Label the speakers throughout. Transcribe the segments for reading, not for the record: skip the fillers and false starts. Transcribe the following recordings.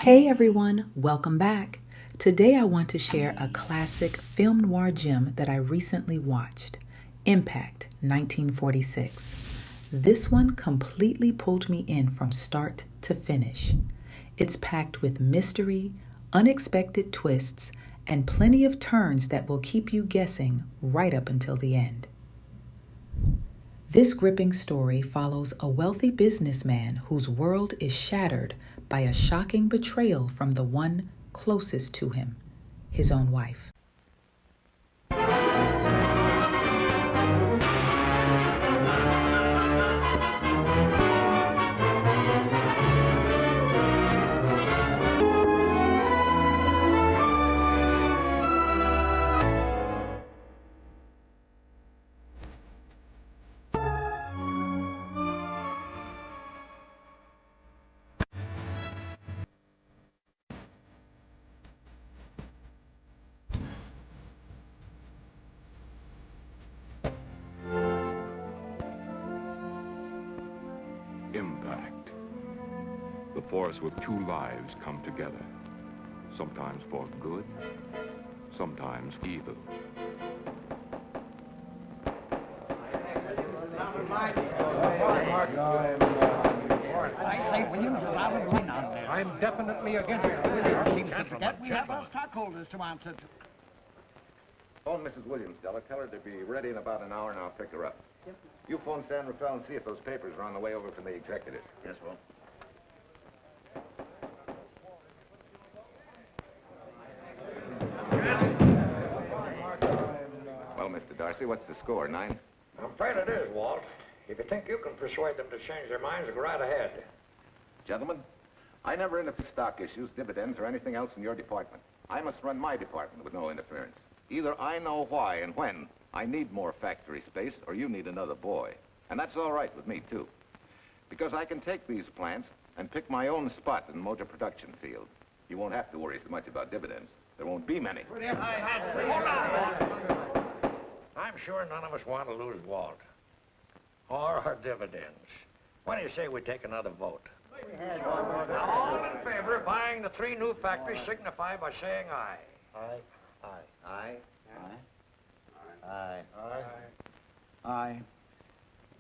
Speaker 1: Hey everyone, welcome back. Today I want to share a classic film noir gem that I recently watched, Impact 1946. This one completely pulled me in from start to finish. It's packed with mystery, unexpected twists, and plenty of turns that will keep you guessing right up until the end. This gripping story follows a wealthy businessman whose world is shattered by a shocking betrayal from the one closest to him, his own wife.
Speaker 2: Impact. The force with two lives come together. Sometimes for good, sometimes evil.
Speaker 3: I say, Williams, is out of line out there.
Speaker 4: I'm definitely against it.
Speaker 3: Seems to forget we have our stockholders to answer to.
Speaker 5: Phone Mrs. Williams, Della. Tell her to be ready in about an hour, and I'll pick her up. Yep. You phone San Rafael and see if those papers are on the way over from the executive.
Speaker 4: Yes, well.
Speaker 5: Well, Mr. Darcy, what's the score? 9?
Speaker 4: I'm afraid it is, Walt. If you think you can persuade them to change their minds, go right ahead.
Speaker 5: Gentlemen, I never interfere stock issues, dividends, or anything else in your department. I must run my department with no interference. Either I know why and when I need more factory space, or you need another boy. And that's all right with me, too. Because I can take these plants and pick my own spot in the motor production field. You won't have to worry so much about dividends. There won't be many.
Speaker 4: Hold on. I'm sure none of us want to lose Walt. Or our dividends. Why do you say we take another vote? Now, all in favor of buying the 3 new factories signify by saying aye.
Speaker 3: Aye.
Speaker 4: Aye.
Speaker 3: Aye. Aye.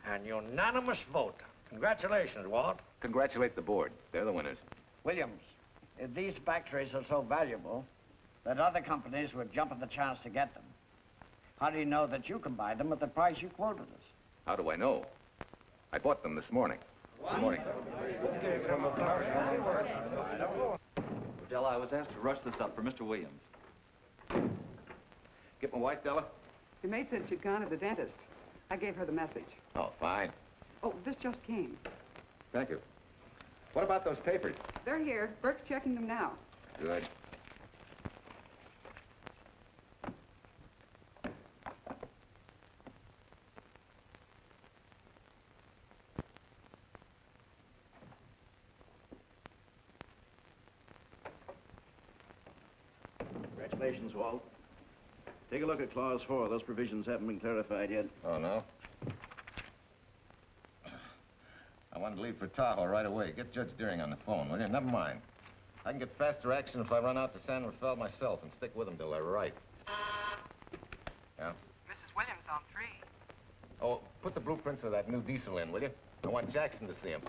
Speaker 4: And unanimous vote. Congratulations, Walt.
Speaker 5: Congratulate the board. They're the winners.
Speaker 3: Williams, if these factories are so valuable that other companies would jump at the chance to get them, how do you know that you can buy them at the price you quoted us?
Speaker 5: How do I know? I bought them this morning. Good morning.
Speaker 6: Della, I was asked to rush this up for Mr. Williams.
Speaker 5: Get my wife, Della?
Speaker 7: The maid said she'd gone to the dentist. I gave her the message.
Speaker 5: Oh, fine.
Speaker 7: Oh, this just came.
Speaker 5: Thank you. What about those papers?
Speaker 7: They're here. Burke's checking them now.
Speaker 5: Good.
Speaker 8: Congratulations, Walt. Take a look at Clause 4. Those provisions haven't been clarified yet.
Speaker 5: Oh, no? I wanted to leave for Tahoe right away. Get Judge Deering on the phone, will you? Never mind. I can get faster action if I run out to San Rafael myself and stick with them till they're right. Yeah?
Speaker 7: Mrs. Williams on 3.
Speaker 5: Oh, put the blueprints of that new diesel in, will you? I want Jackson to see him.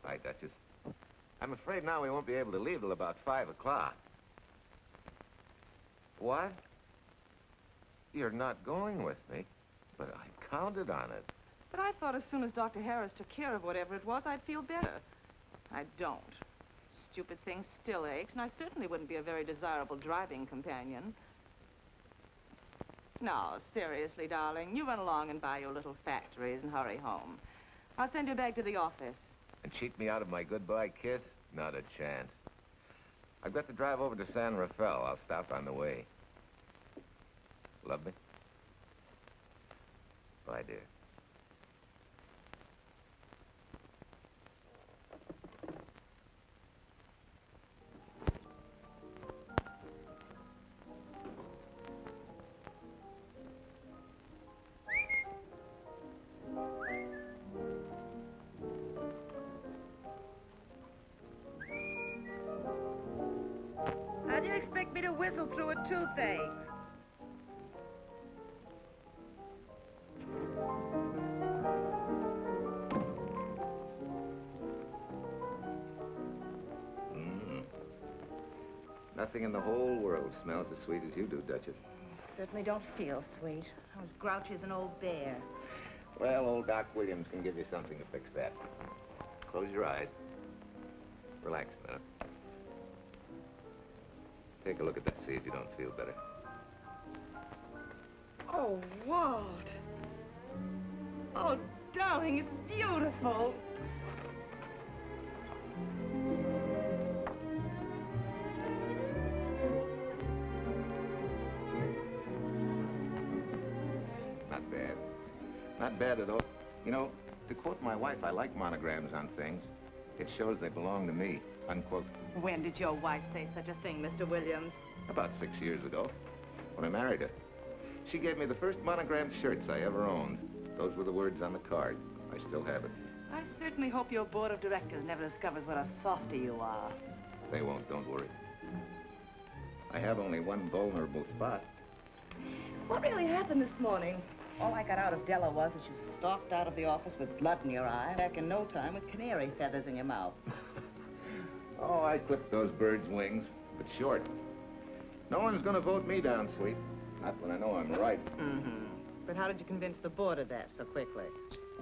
Speaker 5: Hi, Duchess. I'm afraid now we won't be able to leave till about 5 o'clock. What? You're not going with me, but I counted on it.
Speaker 9: But I thought as soon as Dr. Harris took care of whatever it was, I'd feel better. I don't. Stupid thing still aches, and I certainly wouldn't be a very desirable driving companion. No, seriously, darling, you run along and buy your little factories and hurry home. I'll send you back to the office.
Speaker 5: And cheat me out of my goodbye kiss? Not a chance. I've got to drive over to San Rafael. I'll stop on the way. Love me? Bye, dear.
Speaker 9: chisel through a toothache.
Speaker 5: Nothing in the whole world smells as sweet as you do, Duchess.
Speaker 9: Certainly don't feel sweet. I was grouchy as an old bear.
Speaker 5: Well, old Doc Williams can give you something to fix that. Close your eyes. Relax a minute. Take a look at that, see if you don't feel better.
Speaker 9: Oh, Walt. Oh, darling, it's beautiful.
Speaker 5: Not bad. Not bad at all. You know, to quote my wife, I like monograms on things. It shows they belong to me, unquote.
Speaker 9: When did your wife say such a thing, Mr. Williams?
Speaker 5: About 6 years ago, when I married her. She gave me the first monogrammed shirts I ever owned. Those were the words on the card. I still have it.
Speaker 9: I certainly hope your board of directors never discovers what a softy you are.
Speaker 5: They won't, don't worry. I have only one vulnerable spot.
Speaker 9: What really happened this morning? All I got out of Della was that you stalked out of the office with blood in your eye, back in no time with canary feathers in your mouth.
Speaker 5: Oh, I clipped those birds' wings, but short. No one's gonna vote me down, sweet. Not when I know I'm right.
Speaker 9: Mm-hmm. But how did you convince the board of that so quickly?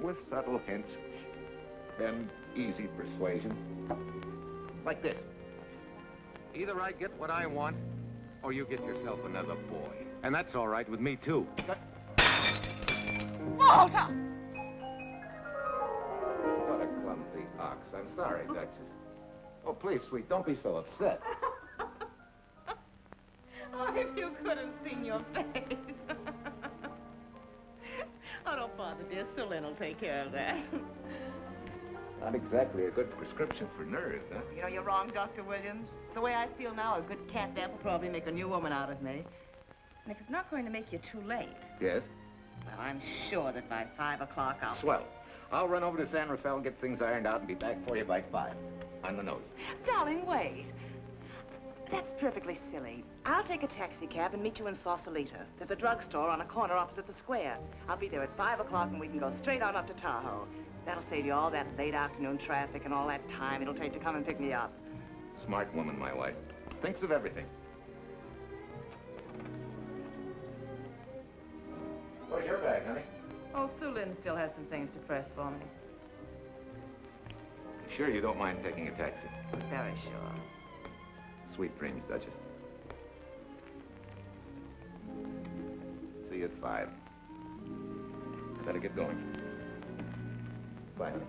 Speaker 5: With subtle hints and easy persuasion. Like this. Either I get what I want, or you get yourself another boy. And that's all right with me, too.
Speaker 9: Walter!
Speaker 5: What a clumsy ox. I'm sorry, Duchess. Oh, please, sweet, don't be so upset.
Speaker 9: Oh, if you could have seen your face. Oh, don't bother, dear. Sue Lynn will take care of that.
Speaker 5: Not exactly a good prescription for nerves, huh?
Speaker 9: You know, you're wrong, Dr. Williams. The way I feel now, a good cat nap will probably make a new woman out of me. And if it's not going to make you too late...
Speaker 5: Yes?
Speaker 9: Well, I'm sure that by 5 o'clock I'll...
Speaker 5: Swell. I'll run over to San Rafael, get things ironed out, and be back for you by 5. On the nose.
Speaker 9: Darling, wait. That's perfectly silly. I'll take a taxi cab and meet you in Sausalito. There's a drugstore on a corner opposite the square. I'll be there at 5 o'clock and we can go straight on up to Tahoe. That'll save you all that late afternoon traffic and all that time it'll take to come and pick me up.
Speaker 5: Smart woman, my wife. Thinks of everything. Where's your bag, honey?
Speaker 9: Oh, Sue Lynn still has some things to press for me.
Speaker 5: Sure you don't mind taking a taxi?
Speaker 9: Very sure.
Speaker 5: Sweet dreams, Duchess. See you at 5. I better get going. Bye, honey.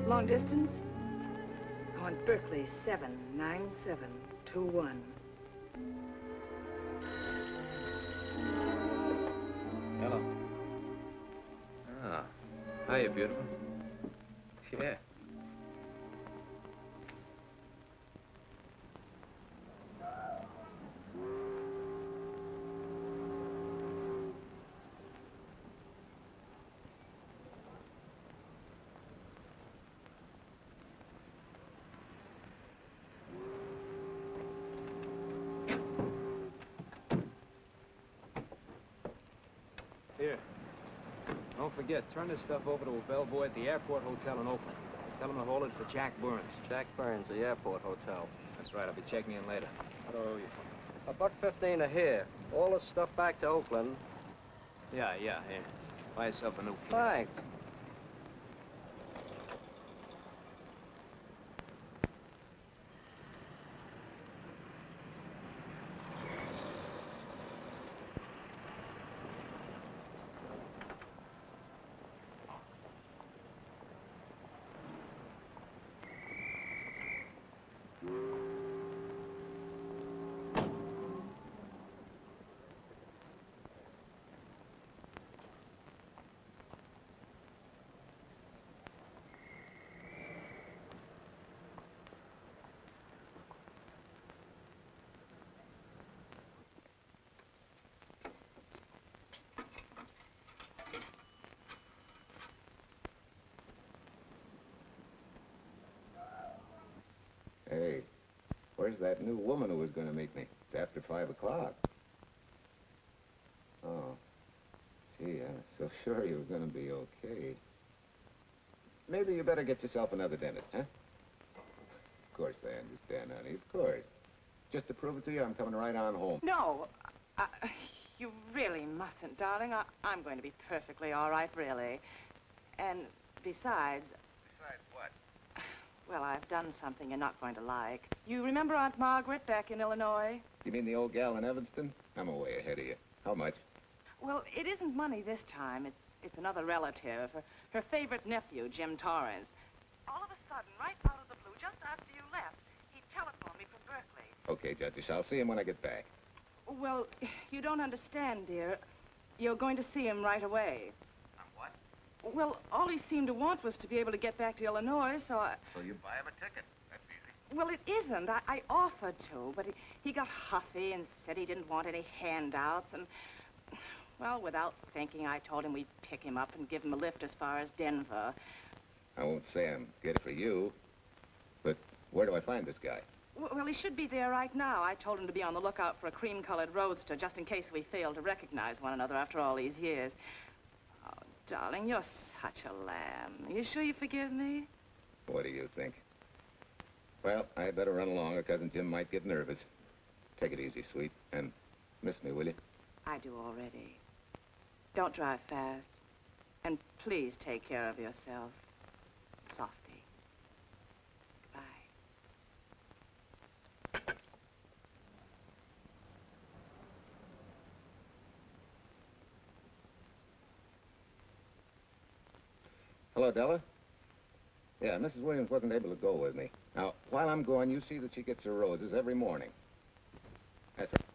Speaker 7: Long distance? I want Berkeley 79721.
Speaker 10: Hello. Ah. Hiya, beautiful. Yeah. Here. Don't forget, turn this stuff over to a bellboy at the airport hotel in Oakland. Tell him to hold it for Jack Burns.
Speaker 11: Jack Burns, the airport hotel.
Speaker 10: That's right, I'll be checking in later.
Speaker 11: So, $1.15 a here. All this stuff back to Oakland.
Speaker 10: Yeah, here. Buy yourself a new key.
Speaker 11: Thanks.
Speaker 5: where's that new woman who was going to meet me? It's after 5 o'clock. Oh. Gee, I was so sure you were going to be okay. Maybe you better get yourself another dentist, huh? Of course I understand, honey, of course. Just to prove it to you, I'm coming right on home.
Speaker 9: No, you really mustn't, darling. I'm going to be perfectly all right, really. And besides...
Speaker 5: Besides what?
Speaker 9: Well, I've done something you're not going to like. You remember Aunt Margaret back in Illinois?
Speaker 5: You mean the old gal in Evanston? I'm way ahead of you. How much?
Speaker 9: Well, it isn't money this time. It's another relative. Her favorite nephew, Jim Torrance. All of a sudden, right out of the blue, just after you left, he telephoned me from Berkeley.
Speaker 5: Okay, Judge, I'll see him when I get back.
Speaker 9: Well, you don't understand, dear. You're going to see him right away.
Speaker 5: What?
Speaker 9: Well, all he seemed to want was to be able to get back to Illinois, so I...
Speaker 5: So you buy him a ticket. That's easy.
Speaker 9: Well, it isn't. I offered to, but he got huffy and said he didn't want any handouts, and... Well, without thinking, I told him we'd pick him up and give him a lift as far as Denver.
Speaker 5: I won't say I'm good for you, but where do I find this guy?
Speaker 9: Well, he should be there right now. I told him to be on the lookout for a cream-colored roadster, just in case we fail to recognize one another after all these years. Oh, darling, you're such a lamb. You sure you forgive me?
Speaker 5: What do you think? Well, I better run along or Cousin Jim might get nervous. Take it easy, sweet, and miss me, will you?
Speaker 9: I do already. Don't drive fast. And please take care of yourself. Softy. Bye.
Speaker 5: Hello, Della? Yeah, Mrs. Williams wasn't able to go with me. Now, while I'm gone, you see that she gets her roses every morning. That's right.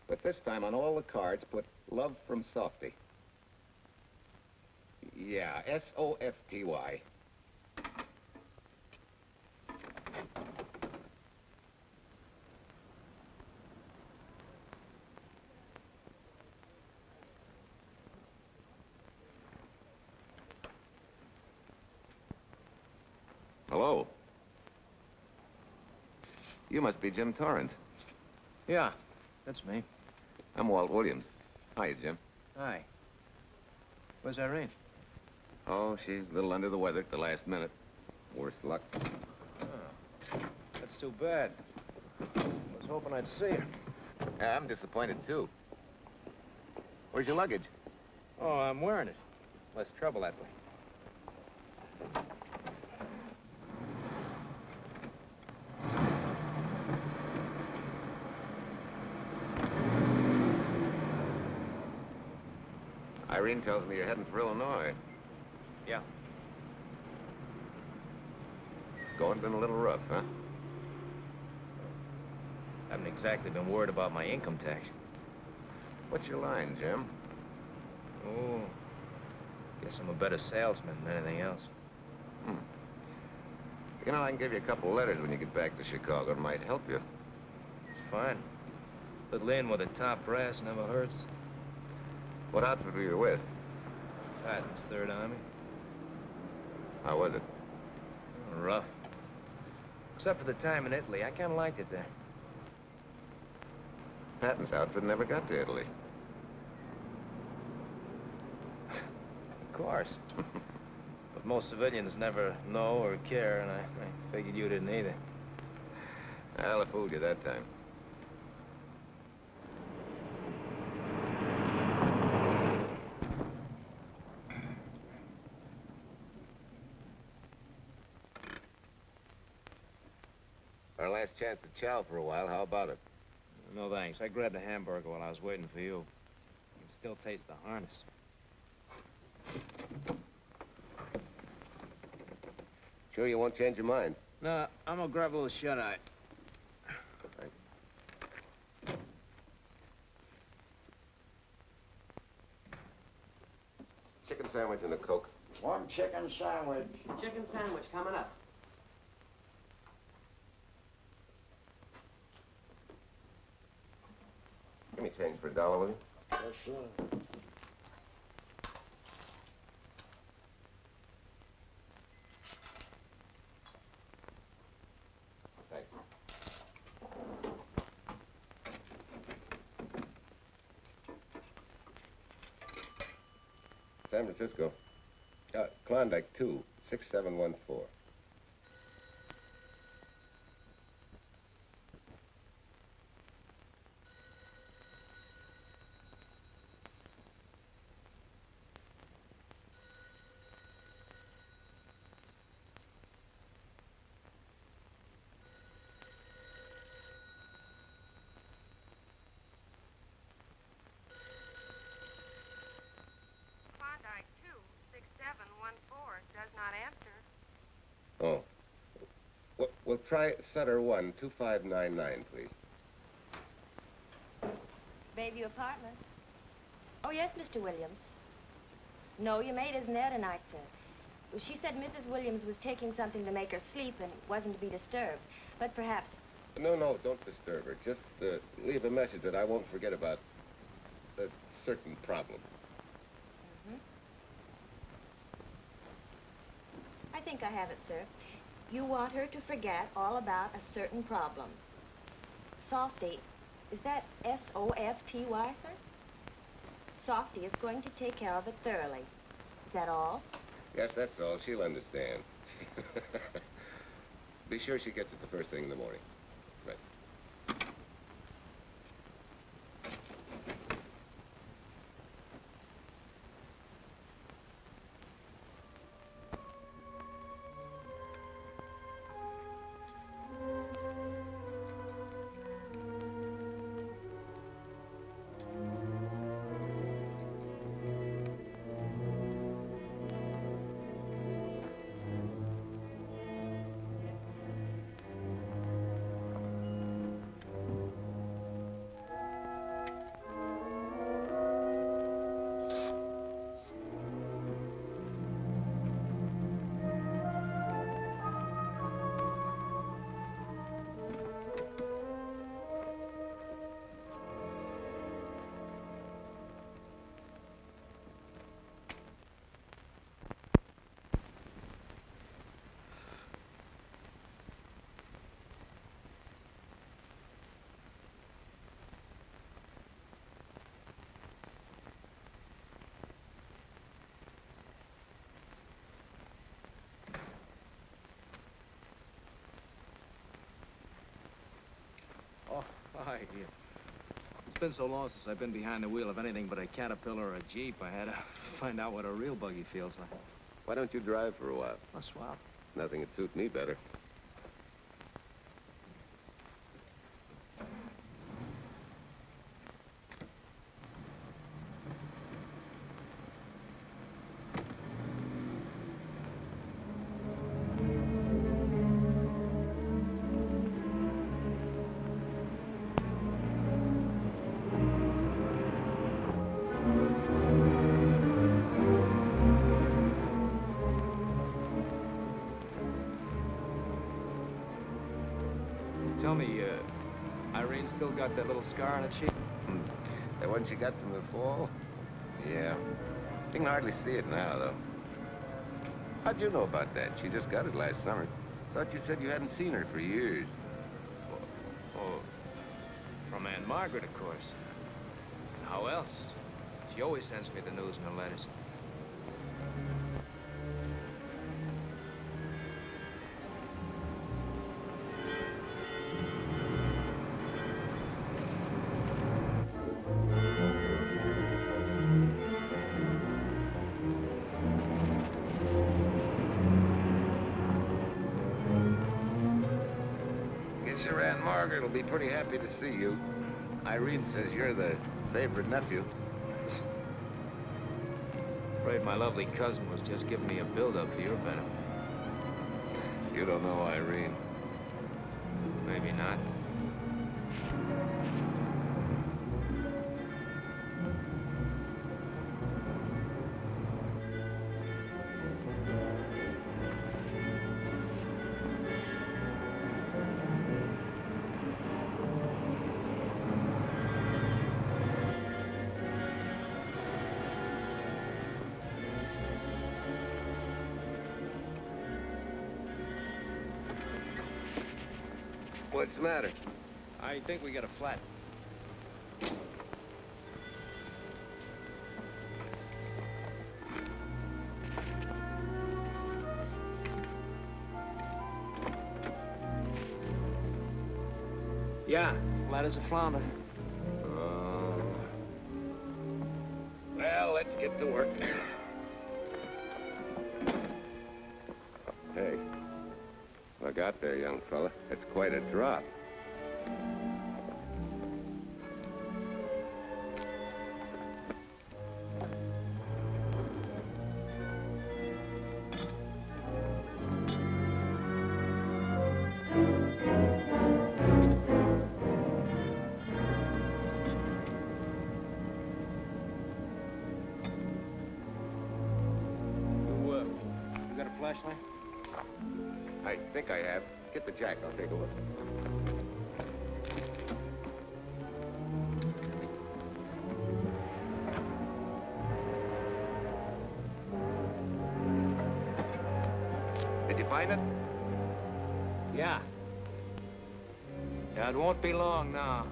Speaker 5: But this time, on all the cards, put love from Softy. Yeah, S-O-F-T-Y. Hello. You must be Jim Torrance.
Speaker 10: Yeah, that's me.
Speaker 5: I'm Walt Williams. Hiya, Jim.
Speaker 10: Hi. Where's Irene?
Speaker 5: Oh, she's a little under the weather at the last minute. Worse luck.
Speaker 10: Oh, that's too bad. I was hoping I'd see her.
Speaker 5: Yeah, I'm disappointed, too. Where's your luggage?
Speaker 10: Oh, I'm wearing it. Less trouble that way.
Speaker 5: Irene tells me you're heading for Illinois.
Speaker 10: Yeah.
Speaker 5: Going been a little rough, huh?
Speaker 10: Haven't exactly been worried about my income tax.
Speaker 5: What's your line, Jim?
Speaker 10: Oh, guess I'm a better salesman than anything else.
Speaker 5: You know, I can give you a couple letters when you get back to Chicago. It might help you.
Speaker 10: It's fine. Little in with a top brass never hurts.
Speaker 5: What outfit were you with?
Speaker 10: Patton's Third Army.
Speaker 5: How was it?
Speaker 10: Rough. Except for the time in Italy. I kind of liked it there.
Speaker 5: Patton's outfit never got to Italy.
Speaker 10: Of course. But most civilians never know or care, and I figured you didn't either.
Speaker 5: Well, I fooled you that time. Our last chance to chow for a while. How about it?
Speaker 10: No, thanks. I grabbed a hamburger while I was waiting for you. I can still taste the harness.
Speaker 5: Sure you won't change your mind?
Speaker 10: No, I'm gonna grab a little shut-eye.
Speaker 5: Thanks. Chicken sandwich and a Coke.
Speaker 3: One chicken sandwich.
Speaker 11: Chicken sandwich coming up.
Speaker 5: Give me change for $1, will you?
Speaker 3: Yes, sir.
Speaker 5: Thanks.
Speaker 12: San Francisco. Klondike 2, 6714.
Speaker 13: Klondike 2, 6714 does not answer.
Speaker 12: Oh. We'll try Sutter 1, 2599, please.
Speaker 14: Bayview Apartment. Oh, yes, Mr. Williams. No, your maid isn't there tonight, sir. Well, she said Mrs. Williams was taking something to make her sleep and wasn't to be disturbed. But perhaps...
Speaker 12: No, don't disturb her. Just leave a message that I won't forget about a certain problem.
Speaker 14: I think I have it, sir. You want her to forget all about a certain problem. Softy, is that S-O-F-T-Y, sir? Softy is going to take care of it thoroughly. Is that all?
Speaker 12: Yes, that's all. She'll understand. Be sure she gets it the first thing in the morning. Right.
Speaker 10: Oh, hi. Yeah. It's been so long since I've been behind the wheel of anything but a Caterpillar or a Jeep. I had to find out what a real buggy feels like.
Speaker 12: Why don't you drive for a while?
Speaker 10: A swap.
Speaker 12: Nothing would suit me better.
Speaker 10: Tell me, Irene still got that little scar on her cheek?
Speaker 12: That one she got from the fall? Yeah. You can hardly see it now, though. How'd you know about that? She just got it last summer. Thought you said you hadn't seen her for years.
Speaker 10: Oh, from Aunt Margaret, of course. How else? She always sends me the news in her letters.
Speaker 12: Your Aunt Margaret will be pretty happy to see you. Irene says you're the favorite nephew.
Speaker 10: Afraid my lovely cousin was just giving me a build-up for your benefit.
Speaker 12: You don't know Irene.
Speaker 10: Maybe not.
Speaker 12: What's the matter?
Speaker 10: I think we got a flat. Yeah, flat as a flounder.
Speaker 12: Well, let's get to work. Hey, look out there, young fella. It's quite a drop.
Speaker 10: You got a flashlight?
Speaker 12: I think I have. Get the jack. I'll take a look. Did you find it?
Speaker 10: Yeah. Yeah, it won't be long now.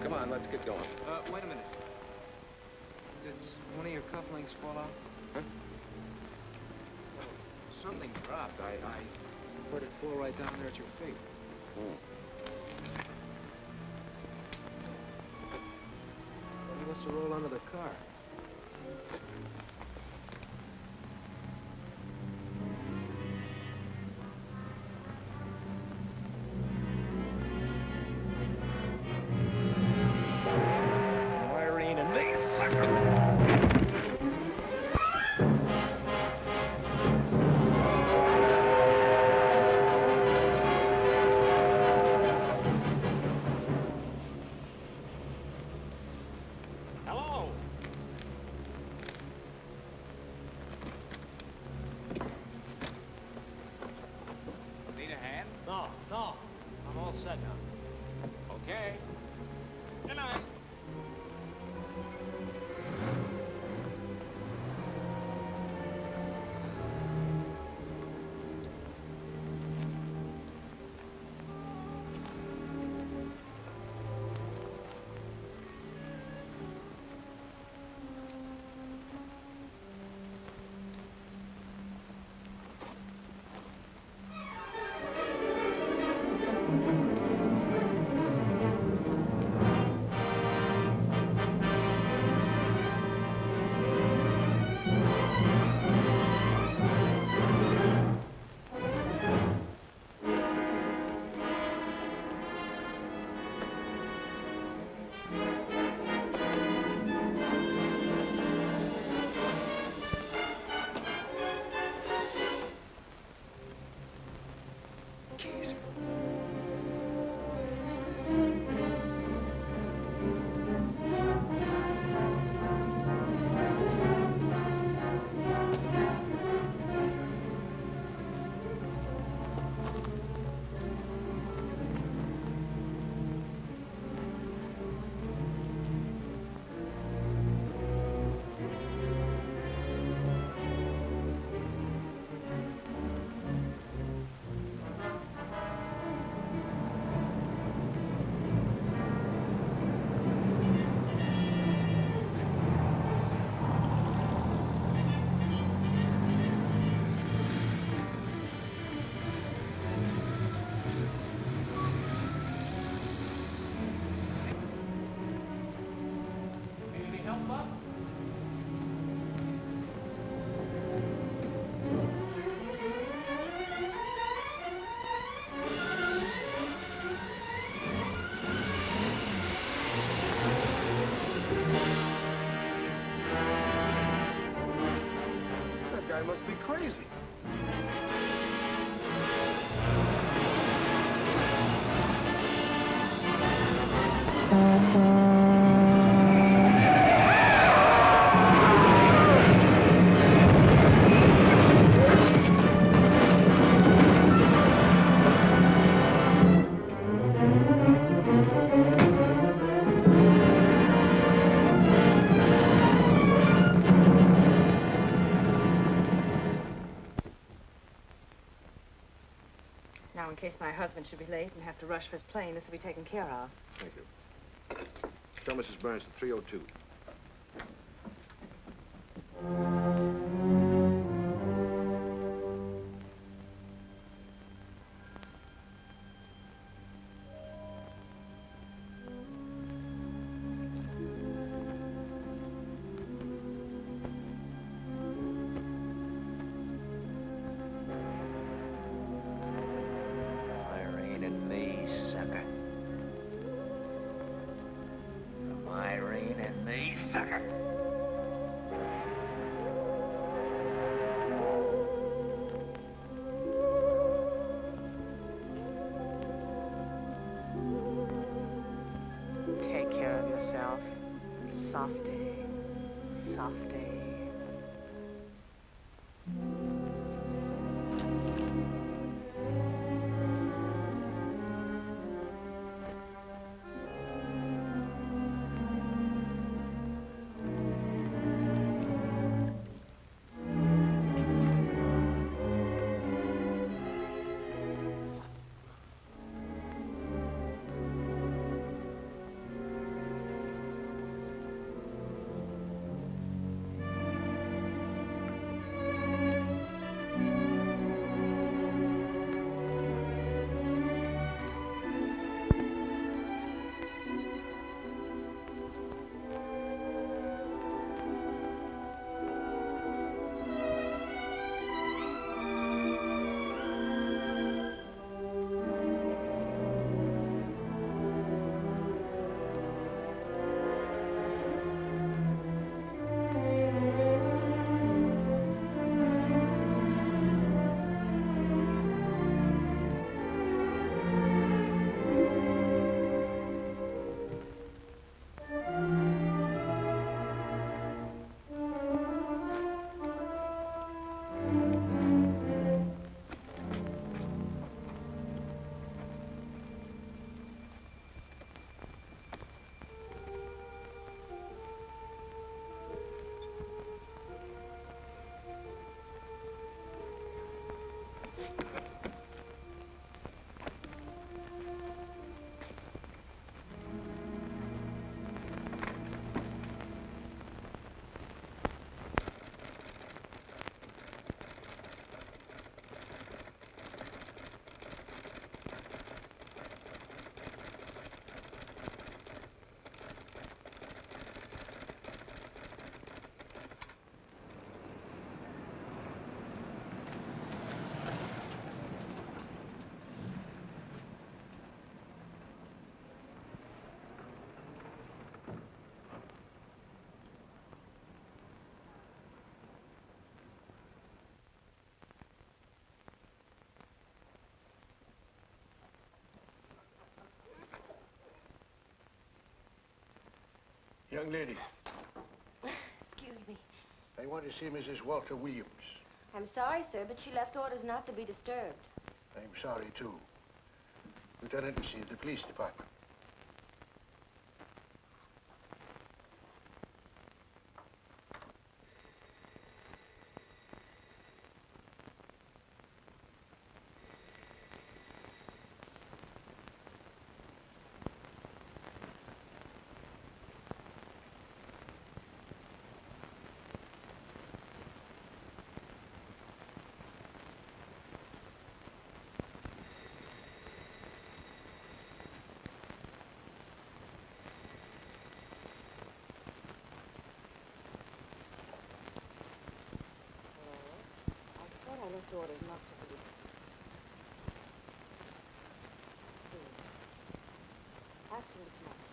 Speaker 12: Come on, let's get going.
Speaker 10: Wait a minute. Did one of your cufflinks fall out?
Speaker 12: Huh?
Speaker 10: Something dropped. I heard it fall right down there at your feet. Well, he must have rolled under the car. Irene and me, sucker!
Speaker 4: Hello.
Speaker 9: Now, in case my husband should be late and have to rush for his plane, this will be taken care of.
Speaker 8: Thank you. Tell Mrs. Burns at 3:02.
Speaker 9: Take care of yourself. Softy. Softy.
Speaker 15: Young lady,
Speaker 14: Excuse me.
Speaker 15: I want to see Mrs. Walter Williams.
Speaker 14: I'm sorry, sir, but she left orders not to be disturbed.
Speaker 15: I'm sorry, too. Lieutenant, you see the police department.
Speaker 14: I left orders not to be disturbed. See. Ask him to come up.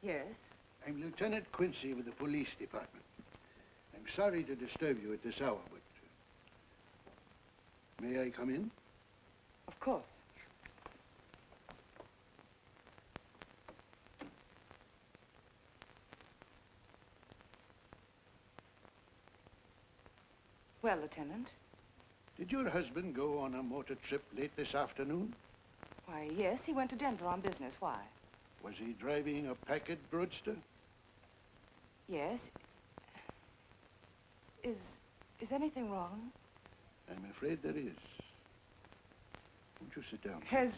Speaker 7: Yes?
Speaker 15: I'm Lieutenant Quincy with the police department. I'm sorry to disturb you at this hour, but... may I come in?
Speaker 7: Of course. Well, Lieutenant?
Speaker 15: Did your husband go on a motor trip late this afternoon?
Speaker 7: Why, yes, he went to Denver on business. Why?
Speaker 15: Was he driving a packet roadster?
Speaker 7: Yes. Is anything wrong?
Speaker 15: I'm afraid there is. Won't you sit down?
Speaker 7: Has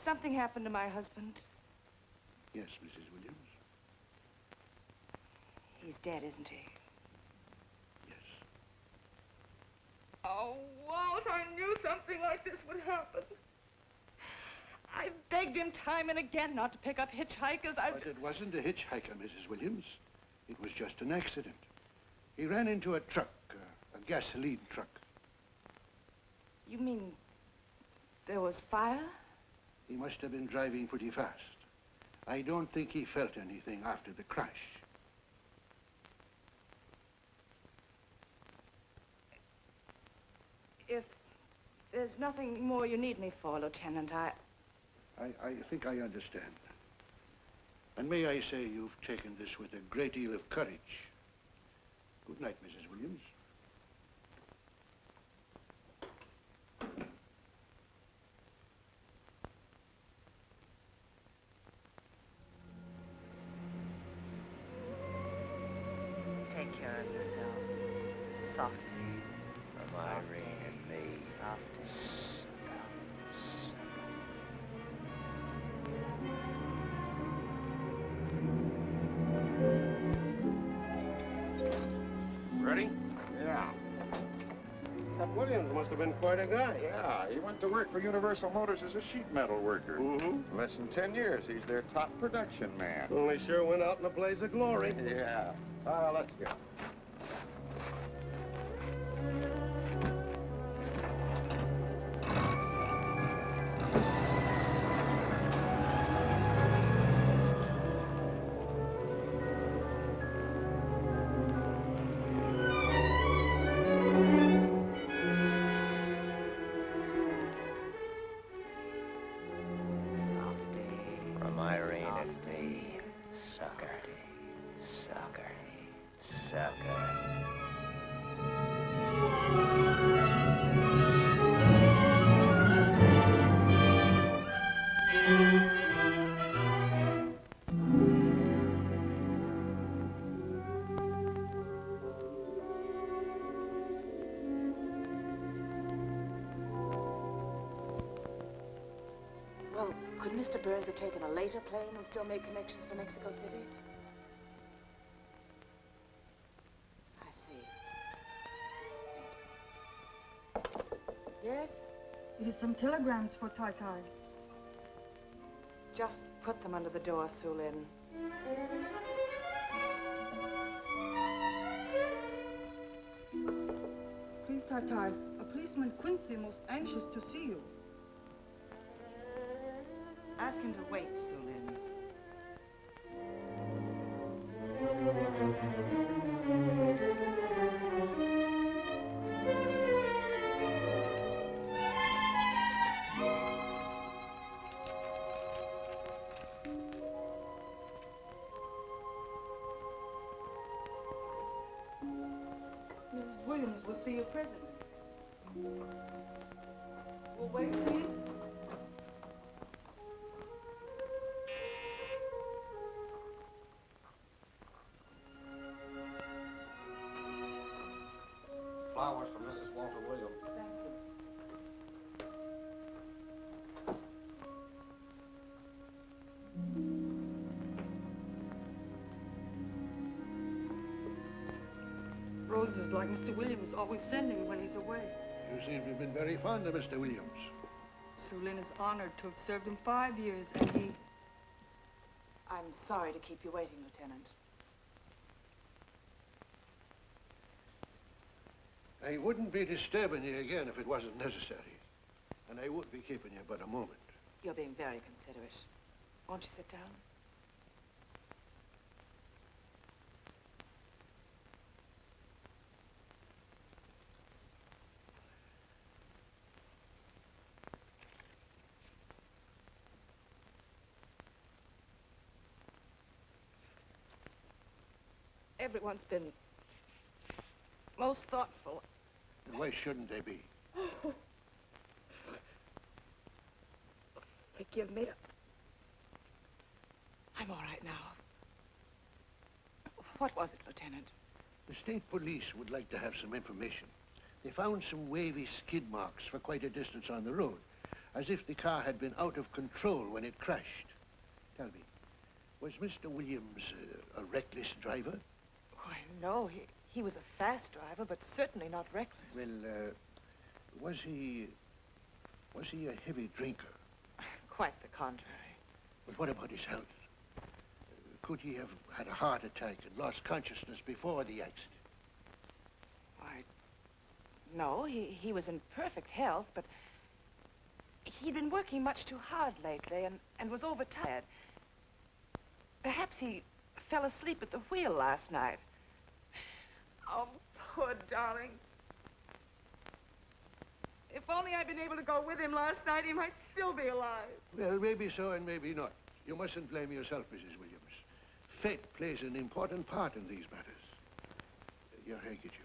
Speaker 7: something happened to my husband?
Speaker 15: Yes, Mrs. Williams.
Speaker 7: He's dead, isn't he?
Speaker 15: Yes.
Speaker 7: Oh, Walt, I knew something like this would happen. I begged him time and again not to pick up hitchhikers.
Speaker 15: But it wasn't a hitchhiker, Mrs. Williams. It was just an accident. He ran into a truck, a gasoline truck.
Speaker 7: You mean there was fire?
Speaker 15: He must have been driving pretty fast. I don't think he felt anything after the crash.
Speaker 7: If there's nothing more you need me for, Lieutenant, I
Speaker 15: think I understand. And may I say you've taken this with a great deal of courage. Good night, Mrs. Williams.
Speaker 9: Take care of yourself. Softly.
Speaker 4: From Irene and me.
Speaker 9: Softly.
Speaker 5: Ready?
Speaker 11: Yeah. That Williams must have been quite a guy.
Speaker 16: Yeah, he went to work for Universal Motors as a sheet metal worker.
Speaker 11: Mm-hmm.
Speaker 16: Less than 10 years, he's their top production man.
Speaker 11: Well, he sure went out in a blaze of glory.
Speaker 16: Yeah. Let's go.
Speaker 4: From Irene and me. Sucker. Sucker. Sucker.
Speaker 9: Well, could Mr. Burns have taken a later plane and still made connections for Mexico City? I see. Yes?
Speaker 17: It is some telegrams for Tai Tai.
Speaker 9: Just put them under the door, Su Lin.
Speaker 17: Please, Tai Tai, a policeman Quincy most anxious to see you.
Speaker 9: Ask him to wait, Su Lin.
Speaker 17: Mrs. Williams will see you presently. Will wait, please.
Speaker 11: Flowers from Mrs. Walter Williams.
Speaker 17: Thank you. Roses like Mr. Williams always sending when he's away.
Speaker 15: You seem to have been very fond of Mr. Williams.
Speaker 17: Su Lin is honored to have served him 5 years, and he...
Speaker 9: I'm sorry to keep you waiting, Lieutenant.
Speaker 15: I wouldn't be disturbing you again if it wasn't necessary. And I would be keeping you but a moment.
Speaker 9: You're being very considerate. Won't you sit down?
Speaker 7: everyone's been most thoughtful.
Speaker 15: And why shouldn't they be?
Speaker 7: Forgive me. I'm all right now. What was it, Lieutenant?
Speaker 15: The state police would like to have some information. They found some wavy skid marks for quite a distance on the road, as if the car had been out of control when it crashed. Tell me, was Mr. Williams a reckless driver?
Speaker 7: Why, no. He was a fast driver, but certainly not reckless.
Speaker 15: Well, was he a heavy drinker?
Speaker 7: Quite the contrary.
Speaker 15: But what about his health? Could he have had a heart attack and lost consciousness before the accident?
Speaker 7: Why, no. He was in perfect health, but he'd been working much too hard lately and was overtired. Perhaps he fell asleep at the wheel last night. Oh, poor darling. If only I'd been able to go with him last night, he might still be alive.
Speaker 15: Well, maybe so and maybe not. You mustn't blame yourself, Mrs. Williams. Fate plays an important part in these matters. Your handkerchief.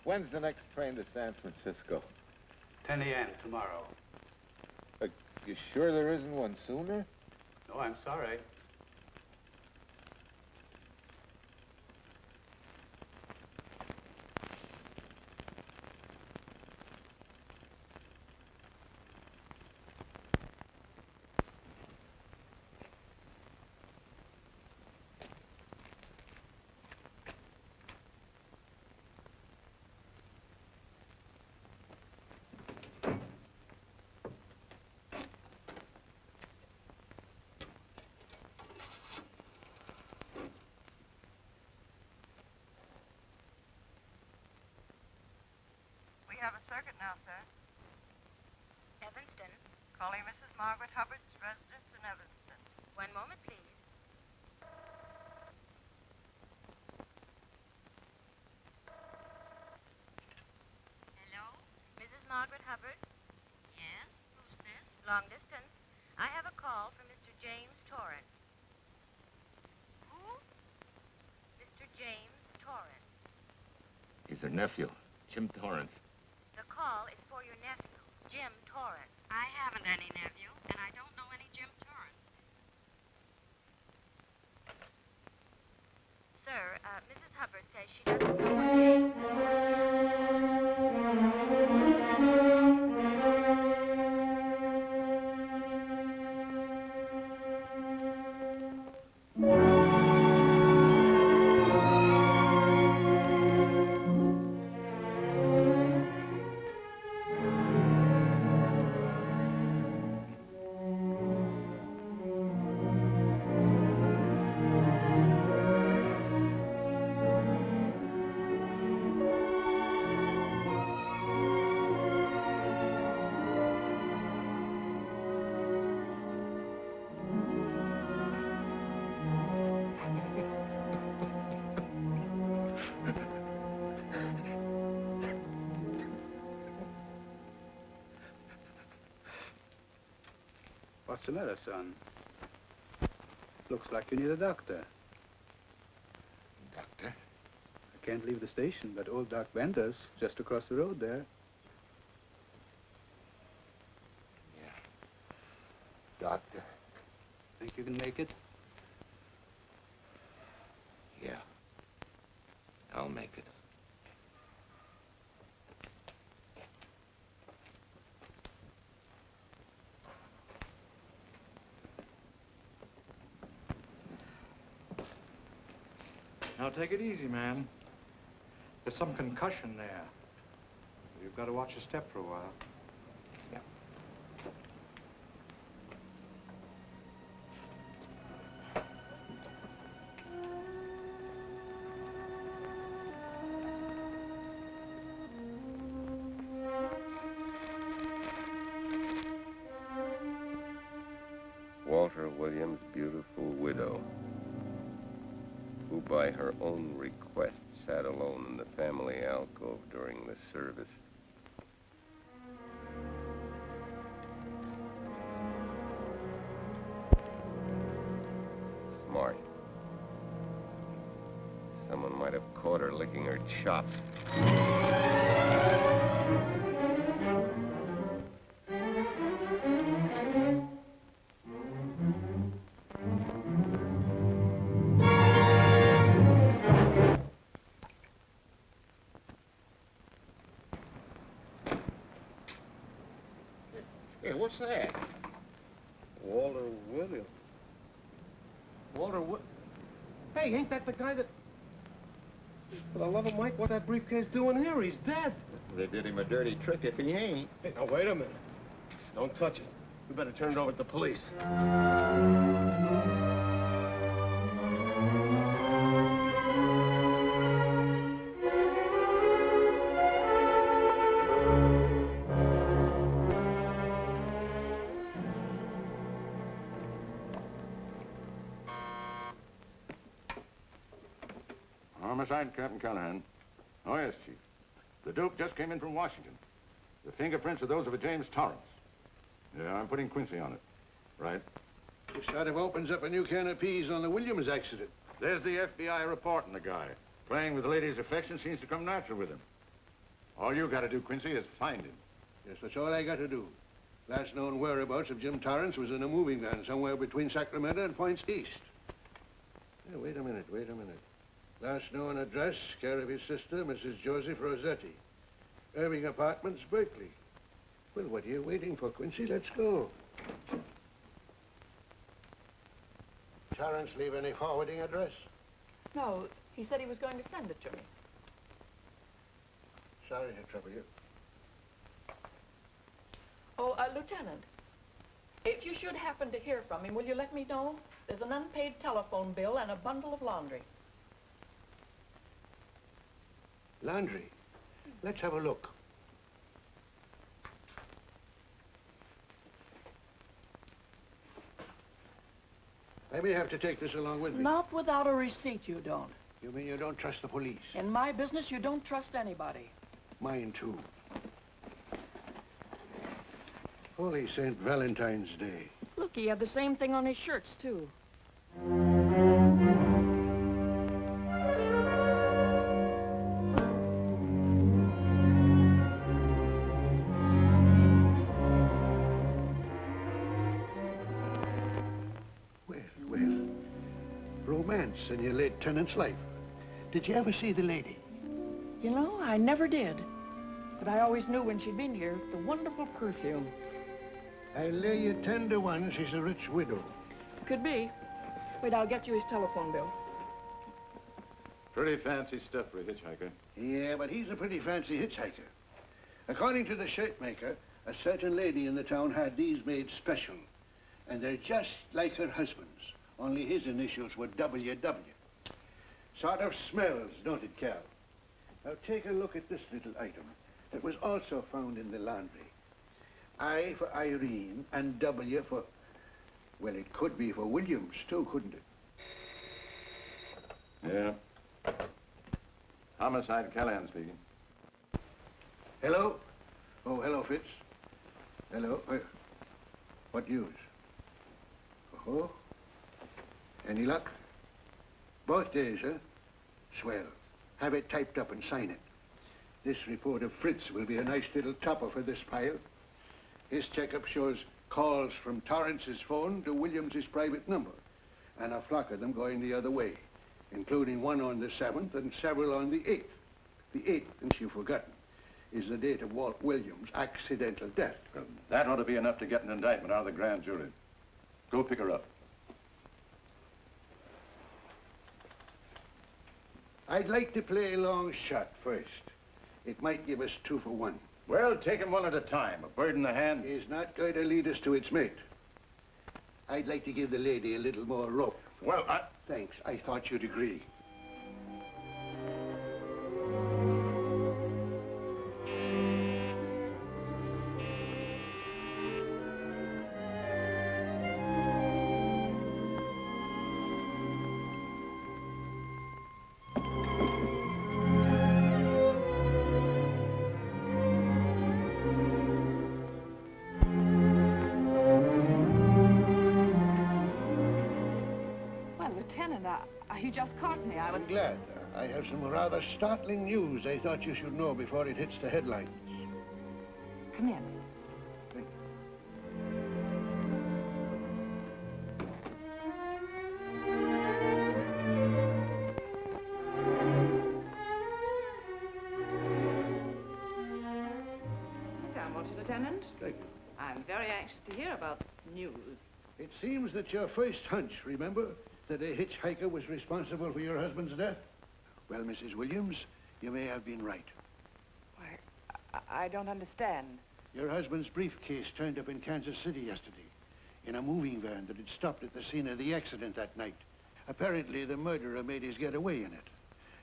Speaker 12: When's the next train to San Francisco?
Speaker 18: 10 a.m. tomorrow.
Speaker 12: You sure there isn't one sooner?
Speaker 18: No, I'm sorry.
Speaker 13: We have a circuit now, sir.
Speaker 14: Evanston.
Speaker 13: Calling Mrs. Margaret Hubbard's residence in Evanston.
Speaker 14: One moment, please. Hello? Mrs. Margaret Hubbard? Yes? Who's this? Long distance. I have a call from Mr. James Torrance. Who? Mr. James Torrance.
Speaker 12: He's her nephew, Jim Torrance.
Speaker 14: The call is for your nephew, Jim Torrance.
Speaker 13: I haven't any nephew, and I don't know any Jim Torrance.
Speaker 14: Sir, Mrs. Hubbard says she doesn't know what James
Speaker 18: What's the matter, son? Looks like you need a doctor.
Speaker 12: Doctor?
Speaker 18: I can't leave the station, but old Doc Bender's just across the road there.
Speaker 12: Doctor?
Speaker 18: Think you can make it?
Speaker 12: Yeah. I'll make it.
Speaker 4: Now take it easy, man. There's some concussion there. You've got to watch your step for a while.
Speaker 12: Yeah. who, by her own request, sat alone in the family alcove during the service. Smart. Someone might have caught her licking her chops.
Speaker 5: Hey, what's that?
Speaker 11: Walter Williams.
Speaker 19: Hey, ain't that the guy that... For the love of Mike, what's that briefcase doing here? He's dead.
Speaker 5: They did him a dirty trick if he ain't.
Speaker 19: Hey, now, wait a minute. Don't touch it. We better turn it over to the police.
Speaker 5: Homicide, Captain Callahan. Oh, yes, Chief. The dope just came in from Washington. The fingerprints are those of a James Torrance. Yeah, I'm putting Quincy on it. Right.
Speaker 15: This sort of opens up a new can of peas on the Williams accident.
Speaker 5: There's the FBI reporting the guy. Playing with the lady's affection seems to come natural with him. All you got to do, Quincy, is find him.
Speaker 15: Yes, that's all I got to do. Last known whereabouts of Jim Torrance was in a moving van somewhere between Sacramento and Points East. Hey, wait a minute. Last known address, care of his sister, Mrs. Joseph Rossetti. Irving Apartments, Berkeley. Well, what are you waiting for, Quincy? Let's go. Torrance leave any forwarding address?
Speaker 20: No, he said he was going to send it to me.
Speaker 15: Sorry to trouble you.
Speaker 20: Oh, Lieutenant, if you should happen to hear from him, will you let me know? There's an unpaid telephone bill and a bundle of laundry.
Speaker 15: Laundry. Let's have a look. I may have to take this along with me.
Speaker 20: Not without a receipt, you don't.
Speaker 15: You mean you don't trust the police?
Speaker 20: In my business, you don't trust anybody.
Speaker 15: Mine, too. Holy St. Valentine's Day.
Speaker 20: Look, he had the same thing on his shirts, too.
Speaker 15: Romance in your late tenant's life. Did you ever see the lady?
Speaker 20: You know, I never did. But I always knew when she'd been here, the wonderful perfume.
Speaker 15: I lay you 10 to 1 she's a rich widow.
Speaker 20: Could be. Wait, I'll get you his telephone bill.
Speaker 5: Pretty fancy stuff for a hitchhiker.
Speaker 15: Yeah, but he's a pretty fancy hitchhiker. According to the shirt maker, a certain lady in the town had these made special. And they're just like her husband's. Only his initials were WW. Sort of smells, don't it, Cal? Now take a look at this little item that was also found in the laundry. I for Irene and W for... Well, it could be for Williams, too, couldn't it?
Speaker 5: Yeah. Homicide, Callahan speaking.
Speaker 15: Hello? Oh, hello, Fitz. Hello. What news? Oh? Any luck? Both days, huh? Swell. Have it typed up and sign it. This report of Fritz will be a nice little topper for this pile. His checkup shows calls from Torrance's phone to Williams's private number, and a flock of them going the other way, including one on the 7th and several on the 8th. The 8th, since you've forgotten, is the date of Walt Williams' accidental death.
Speaker 5: Well, that ought to be enough to get an indictment out of the grand jury. Go pick her up.
Speaker 15: I'd like to play a long shot first. It might give us 2 for 1.
Speaker 5: Well, take them one at a time. A bird in the hand
Speaker 15: is not going to lead us to its mate. I'd like to give the lady a little more rope.
Speaker 5: Well,
Speaker 15: Thanks. I thought you'd agree.
Speaker 7: Lieutenant, you just caught me.
Speaker 15: I'm glad. I have some rather startling news I thought you should know before it hits the headlines.
Speaker 7: Come in.
Speaker 15: Thank
Speaker 9: Sit down, won't you, Lieutenant?
Speaker 15: Thank you.
Speaker 9: I'm very anxious to hear about news.
Speaker 15: It seems that your first hunch, remember, that a hitchhiker was responsible for your husband's death? Well, Mrs. Williams, you may have been right.
Speaker 7: I don't understand.
Speaker 15: Your husband's briefcase turned up in Kansas City yesterday in a moving van that had stopped at the scene of the accident that night. Apparently, the murderer made his getaway in it.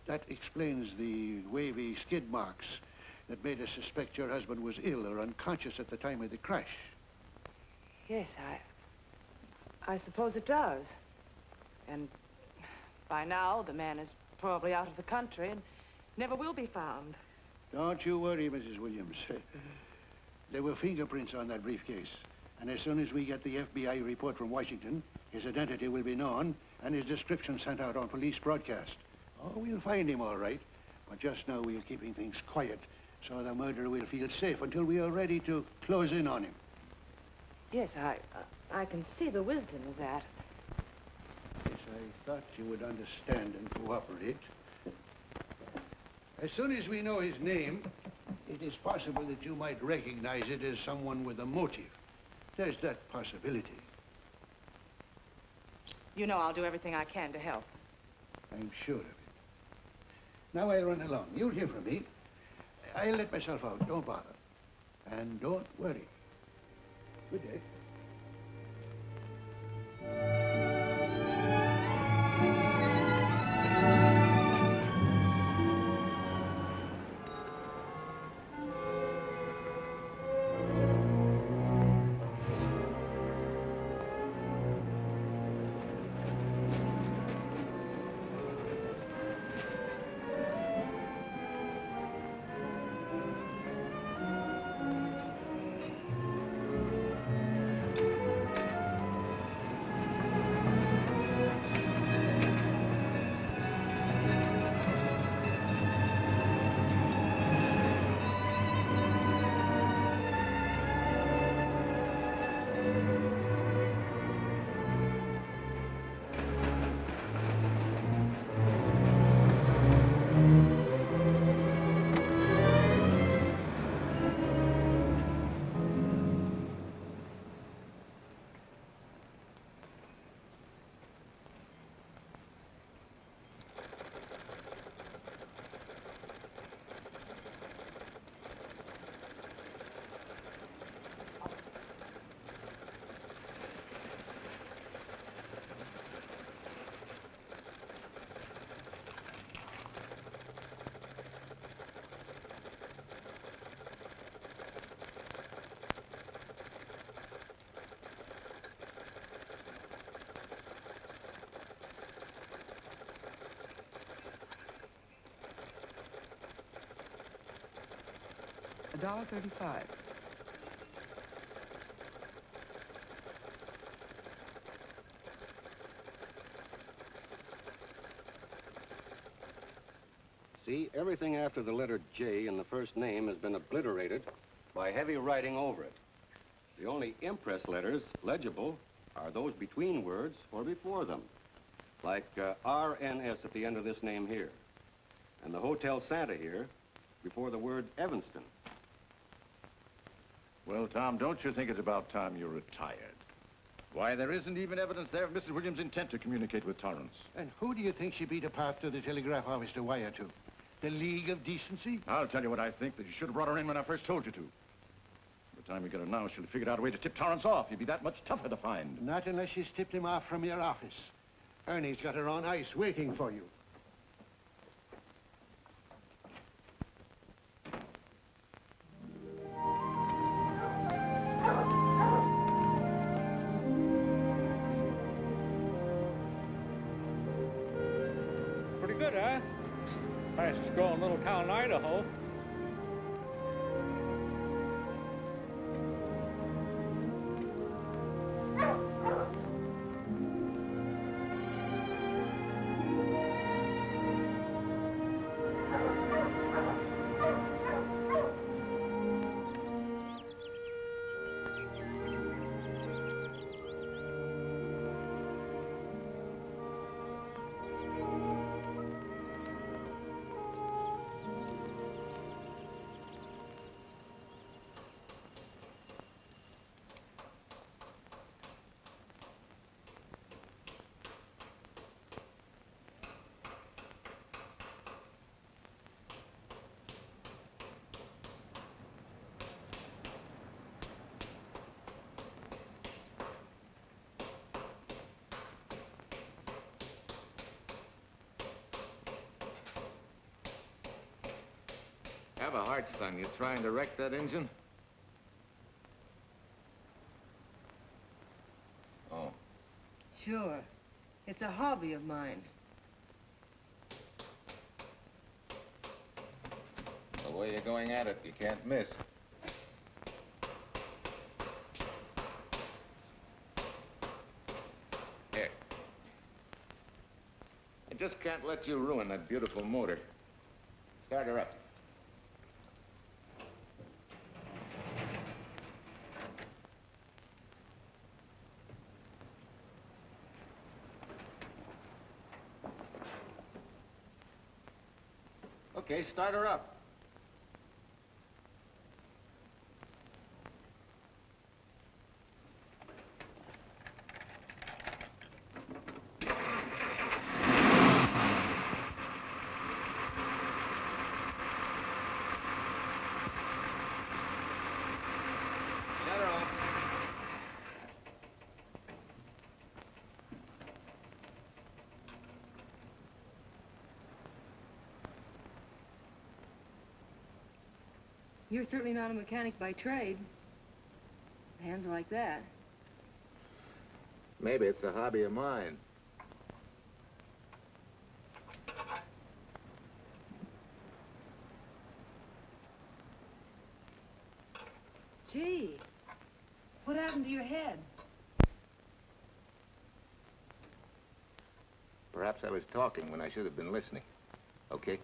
Speaker 15: That explains the wavy skid marks that made us suspect your husband was ill or unconscious at the time of the crash.
Speaker 7: Yes, I suppose it does. And by now, the man is probably out of the country and never will be found.
Speaker 15: Don't you worry, Mrs. Williams. There were fingerprints on that briefcase. And as soon as we get the FBI report from Washington, his identity will be known and his description sent out on police broadcast. Oh, we'll find him all right. But just now we're keeping things quiet so the murderer will feel safe until we are ready to close in on him.
Speaker 7: Yes, I can see the wisdom of that.
Speaker 15: Yes, I thought you would understand and cooperate. As soon as we know his name, it is possible that you might recognize it as someone with a motive. There's that possibility.
Speaker 9: You know I'll do everything I can to help.
Speaker 15: I'm sure of it. Now I'll run along. You'll hear from me. I'll let myself out. Don't bother. And don't worry. Good day.
Speaker 7: $1.35.
Speaker 11: See, everything after the letter J in the first name has been obliterated by heavy writing over it. The only impress letters legible are those between words or before them, like RNS at the end of this name here, and the Hotel Santa here before the word Evanston.
Speaker 16: Well, Tom, don't you think it's about time you retired? Why, there isn't even evidence there of Mrs. Williams' intent to communicate with Torrance.
Speaker 15: And who do you think she beat apart to the telegraph office to wire to? The League of Decency?
Speaker 16: I'll tell you what I think, that you should have brought her in when I first told you to. By the time we get her now, she'll have figured out a way to tip Torrance off. He'd be that much tougher to find.
Speaker 15: Not unless she's tipped him off from your office. Ernie's got her on ice waiting for you.
Speaker 21: Pretty good, huh? Fastest growing little town in Idaho.
Speaker 5: Have a heart, son. You trying to wreck that engine? Oh.
Speaker 1: Sure. It's a hobby of mine.
Speaker 5: The way you're going at it, you can't miss. Here. I just can't let you ruin that beautiful motor. Start her up. Okay, start her up. Shut her off.
Speaker 1: You're certainly not a mechanic by trade. Hands like that.
Speaker 5: Maybe it's a hobby of mine.
Speaker 1: Gee, what happened to your head?
Speaker 5: Perhaps I was talking when I should have been listening. Okay?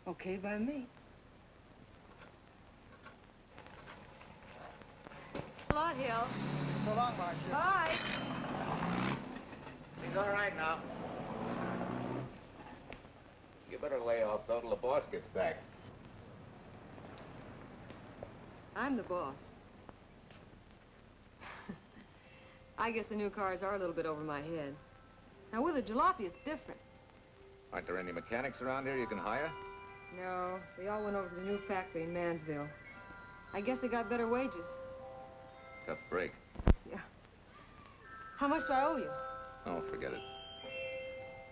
Speaker 1: Okay by me.
Speaker 9: A lot, Hill.
Speaker 3: So long, Marcia.
Speaker 9: Bye.
Speaker 5: He's all right now. You better lay off though till the boss gets back.
Speaker 1: I'm the boss. I guess the new cars are a little bit over my head. Now, with a jalopy, it's different.
Speaker 5: Aren't there any mechanics around here you can hire?
Speaker 1: No, they all went over to the new factory in Mansville. I guess they got better wages.
Speaker 5: Tough break.
Speaker 1: Yeah. How much do I owe you?
Speaker 5: Oh, forget it.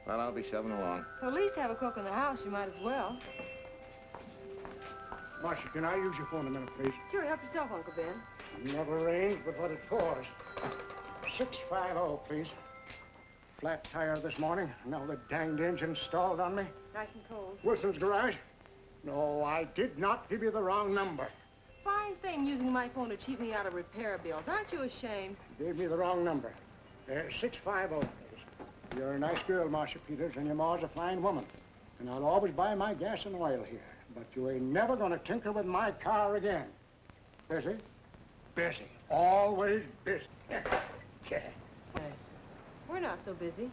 Speaker 5: Well, I'll be shoving along.
Speaker 1: Well, at least have a cook in the house. You might as well.
Speaker 19: Marcia, can I use your phone a minute, please?
Speaker 1: Sure, help yourself, Uncle Ben.
Speaker 19: Never arranged but what it cost. 650, please. Flat tire this morning. Now the danged engine stalled on me.
Speaker 1: Nice and cold.
Speaker 19: Wilson's garage? No, I did not give you the wrong number.
Speaker 1: Fine thing using my phone to cheat me out of repair bills. Aren't you ashamed?
Speaker 19: You gave me the wrong number. 650, please. You're a nice girl, Marcia Peters, and your ma's a fine woman. And I'll always buy my gas and oil here. But you ain't never gonna tinker with my car again. Busy? Busy. Always busy.
Speaker 1: Say, we're not so busy.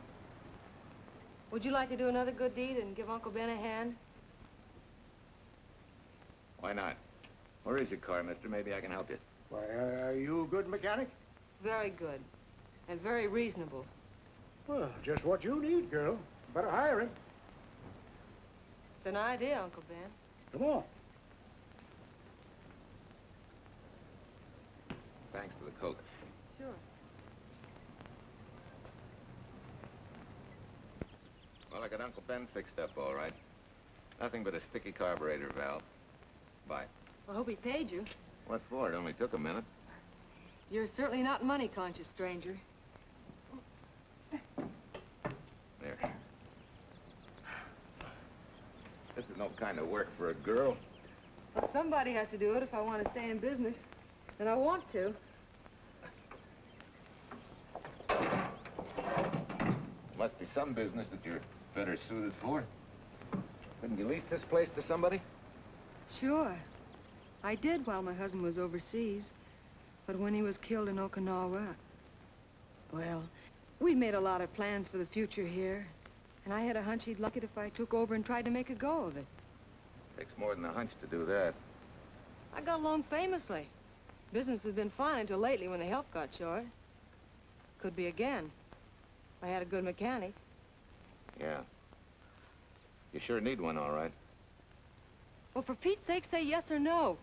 Speaker 1: Would you like to do another good deed and give Uncle Ben a hand?
Speaker 5: Why not? Where is your car, mister? Maybe I can help you.
Speaker 19: Why, are you a good mechanic?
Speaker 1: Very good. And very reasonable.
Speaker 19: Well, just what you need, girl. Better hire him.
Speaker 1: It's an idea, Uncle Ben.
Speaker 19: Come on.
Speaker 5: Thanks for the Coke.
Speaker 1: Sure.
Speaker 5: Well, I got Uncle Ben fixed up all right. Nothing but a sticky carburetor valve. Bye.
Speaker 1: I hope he paid you.
Speaker 5: What for? It only took a minute.
Speaker 1: You're certainly not money-conscious, stranger.
Speaker 5: There. This is no kind of work for a girl.
Speaker 1: But somebody has to do it if I want to stay in business. And I want to.
Speaker 5: Must be some business that you're better suited for. Couldn't you lease this place to somebody?
Speaker 1: Sure. I did while my husband was overseas. But when he was killed in Okinawa, well, we'd made a lot of plans for the future here. And I had a hunch he'd like it if I took over and tried to make a go of it.
Speaker 5: Takes more than a hunch to do that.
Speaker 1: I got along famously. Business has been fine until lately when the help got short. Could be again. I had a good mechanic.
Speaker 5: Yeah. You sure need one, all right.
Speaker 1: Well, for Pete's sake, say yes or no.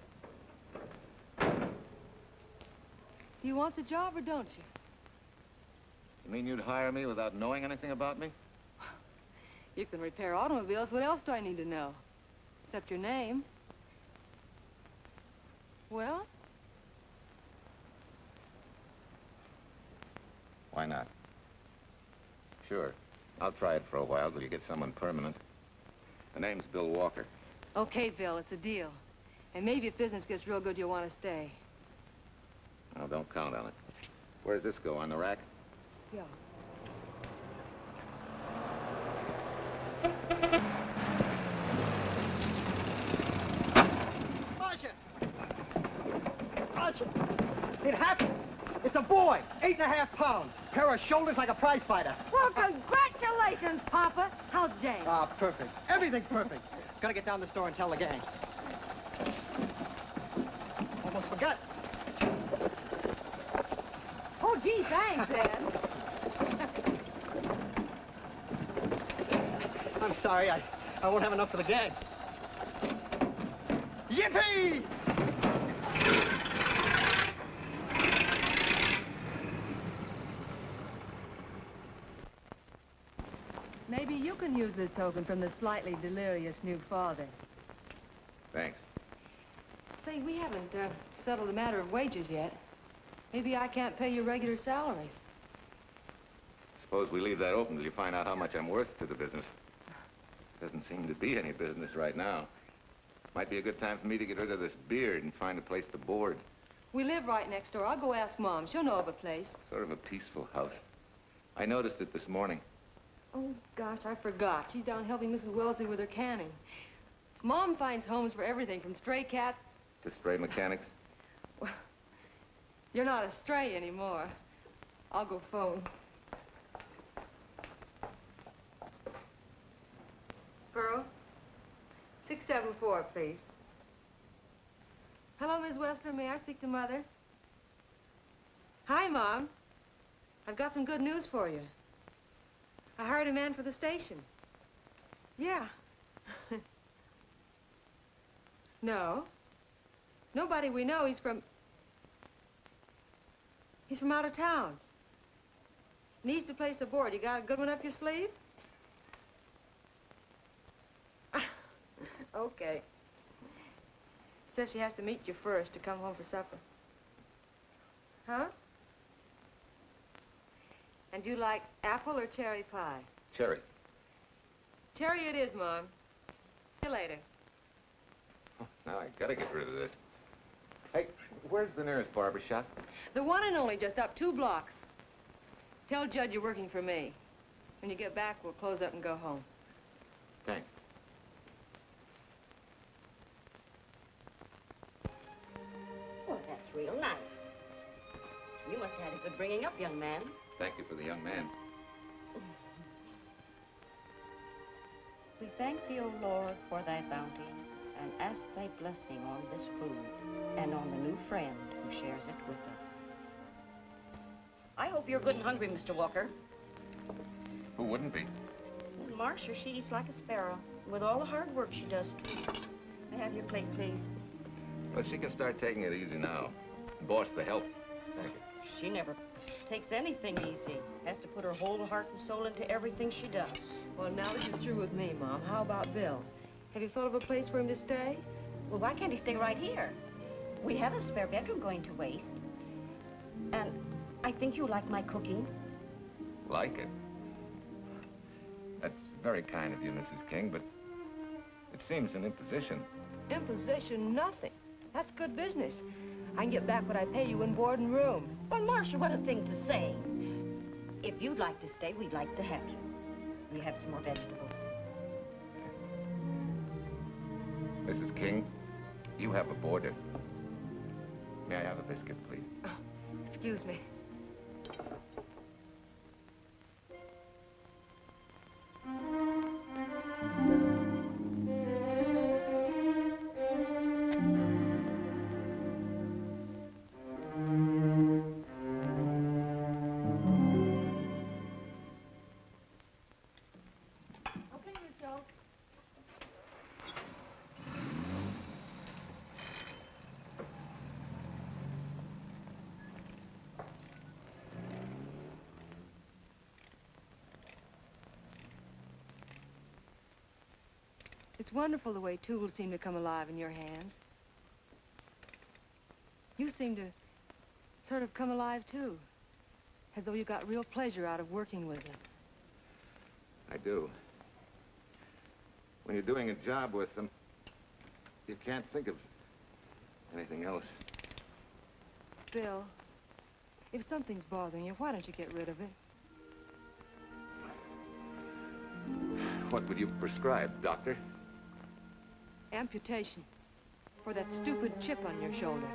Speaker 1: Do you want the job or don't you?
Speaker 5: You mean you'd hire me without knowing anything about me?
Speaker 1: You can repair automobiles. What else do I need to know? Except your name. Well?
Speaker 12: Why not? Sure. I'll try it for a while till you get someone permanent. The name's Bill Walker.
Speaker 1: Okay, Bill, it's a deal. And maybe if business gets real good, you'll want to stay.
Speaker 12: Oh, don't count on it. Where does this go, on the rack?
Speaker 1: Yeah.
Speaker 2: Marcia! Marcia! It happened! It's a boy, 8.5 pounds. Pair of shoulders like a prize fighter.
Speaker 1: Well, congratulations, Papa. How's Jane?
Speaker 2: Ah, perfect. Everything's perfect. Gotta get down to the store and tell the gang. Almost forgot.
Speaker 1: Oh, gee, thanks, Ed.
Speaker 2: I'm sorry, I won't have enough for the gang. Yippee!
Speaker 1: Maybe you can use this token from the slightly delirious new father.
Speaker 12: Thanks.
Speaker 1: Say, we haven't settled the matter of wages yet. Maybe I can't pay your regular salary.
Speaker 12: Suppose we leave that open till you find out how much I'm worth to the business. Doesn't seem to be any business right now. Might be a good time for me to get rid of this beard and find a place to board.
Speaker 1: We live right next door. I'll go ask Mom. She'll know of a place.
Speaker 12: Sort of a peaceful house. I noticed it this morning.
Speaker 1: Oh, gosh, I forgot. She's down helping Mrs. Wellesley with her canning. Mom finds homes for everything from stray cats...
Speaker 12: To stray mechanics?
Speaker 1: Well, you're not a stray anymore. I'll go phone. Pearl? 674, please. Hello, Miss Wessler. May I speak to Mother? Hi, Mom. I've got some good news for you. I hired a man for the station. Yeah. No. Nobody we know. He's from out of town. Needs to place a board. You got a good one up your sleeve? Okay. Says she has to meet you first to come home for supper. Huh? And you like apple or cherry pie?
Speaker 12: Cherry.
Speaker 1: Cherry it is, Mom. See you later.
Speaker 12: Oh, now I gotta get rid of this. Hey, where's the nearest barber shop?
Speaker 1: The one and only, just up 2 blocks. Tell Judd you're working for me. When you get back, we'll close up and go home.
Speaker 12: Thanks.
Speaker 22: Well, that's real nice. You must have had a good bringing up, young man.
Speaker 12: Thank you for the young man.
Speaker 22: We thank thee, O Lord, for thy bounty, and ask thy blessing on this food, and on the new friend who shares it with us. I hope you're good and hungry, Mr. Walker.
Speaker 12: Who wouldn't be?
Speaker 22: Marcia, she eats like a sparrow, with all the hard work she does. May I have your plate, please?
Speaker 12: Well, she can start taking it easy now. Boss, the help. Thank you.
Speaker 22: She never takes anything easy. Has to put her whole heart and soul into everything she does.
Speaker 1: Well, now that you're through with me, Mom, how about Bill? Have you thought of a place for him to stay?
Speaker 22: Well, why can't he stay right here? We have a spare bedroom going to waste. And I think you like my cooking.
Speaker 12: Like it? That's very kind of you, Mrs. King, but it seems an imposition.
Speaker 1: Imposition, nothing. That's good business. I can get back what I pay you in board and room.
Speaker 22: Well, Marcia, what a thing to say. If you'd like to stay, we'd like to have you. We have some more vegetables.
Speaker 12: Mrs. King, you have a boarder. May I have a biscuit, please?
Speaker 1: Oh, excuse me. It's wonderful the way tools seem to come alive in your hands. You seem to sort of come alive, too. As though you got real pleasure out of working with them.
Speaker 5: I do. When you're doing a job with them, you can't think of anything else.
Speaker 1: Bill, if something's bothering you, why don't you get rid of it?
Speaker 5: What would you prescribe, doctor?
Speaker 1: Amputation. For that stupid chip on your shoulder.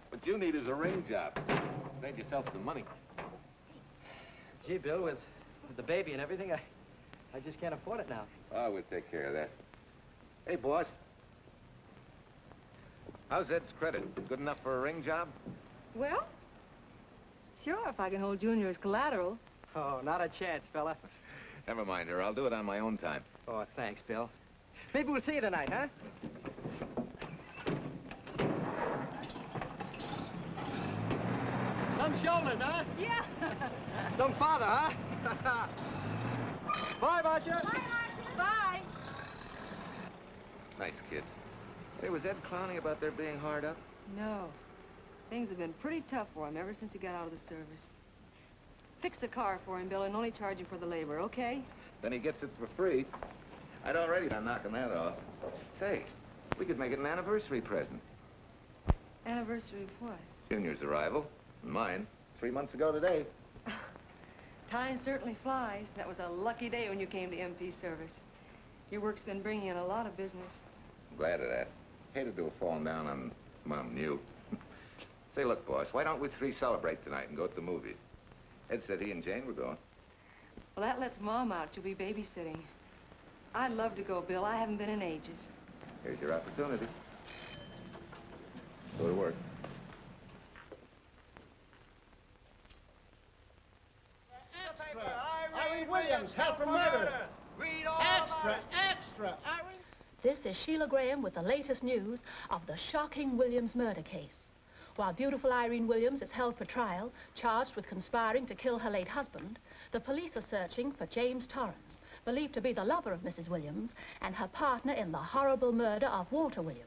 Speaker 5: What you need is a ring job. Save yourself some money.
Speaker 2: Gee, Bill, with the baby and everything, I just can't afford it now.
Speaker 5: Oh, we'll take care of that. Hey, boss. How's Ed's credit? Good enough for a ring job?
Speaker 1: Well, sure, if I can hold Junior as collateral.
Speaker 2: Oh, not a chance, fella.
Speaker 5: Never mind her. I'll do it on my own time.
Speaker 2: Oh, thanks, Bill. Maybe we'll see you tonight, huh? Some shoulders, huh?
Speaker 1: Yeah.
Speaker 2: Some father, huh? Bye, Marcia.
Speaker 1: Bye, Marcia. Bye.
Speaker 5: Nice kids. Say, was Ed clowning about their being hard up?
Speaker 1: No. Things have been pretty tough for him ever since he got out of the service. Fix a car for him, Bill, and only charge him for the labor, okay?
Speaker 5: Then he gets it for free. I'd already been knocking that off. Say, we could make it an anniversary present.
Speaker 1: Anniversary of what?
Speaker 5: Junior's arrival, and mine, 3 months ago today.
Speaker 1: Time certainly flies. That was a lucky day when you came to MP service. Your work's been bringing in a lot of business.
Speaker 5: I'm glad of that. Hated to have fallen down on Mom and you. Say, look, boss, why don't we three celebrate tonight and go to the movies? Ed said he and Jane were going.
Speaker 1: Well, that lets Mom out. She'll be babysitting. I'd love to go, Bill. I haven't been in ages.
Speaker 5: Here's your opportunity. Go to work.
Speaker 19: Irene Williams, held for murder. Extra. Irene.
Speaker 6: This is Sheila Graham with the latest news of the shocking Williams murder case. While beautiful Irene Williams is held for trial, charged with conspiring to kill her late husband, the police are searching for James Torrance, believed to be the lover of Mrs. Williams and her partner in the horrible murder of Walter Williams.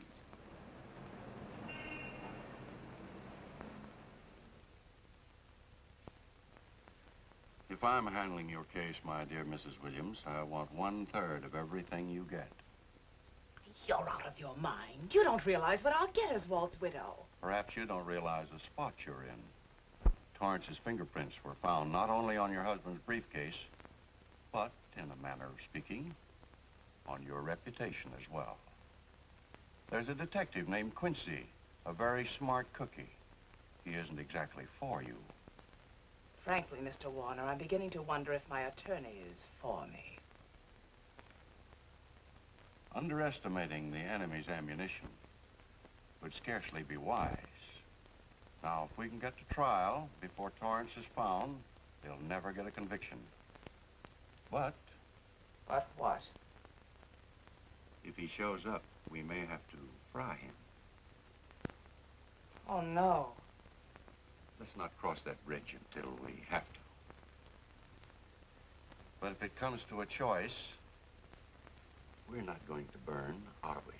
Speaker 11: If I'm handling your case, my dear Mrs. Williams, I want 1/3 of everything you get.
Speaker 9: You're out of your mind. You don't realize what I'll get as Walt's widow.
Speaker 11: Perhaps you don't realize the spot you're in. Torrance's fingerprints were found not only on your husband's briefcase, but, in a manner of speaking, on your reputation as well. There's a detective named Quincy, a very smart cookie. He isn't exactly for you.
Speaker 9: Frankly, Mr. Warner, I'm beginning to wonder if my attorney is for me.
Speaker 11: Underestimating the enemy's ammunition would scarcely be wise. Now, if we can get to trial before Torrance is found, they'll never get a conviction. But...
Speaker 9: But what?
Speaker 11: If he shows up, we may have to fry him.
Speaker 9: Oh, no.
Speaker 11: Let's not cross that bridge until we have to. But if it comes to a choice, we're not going to burn, are we?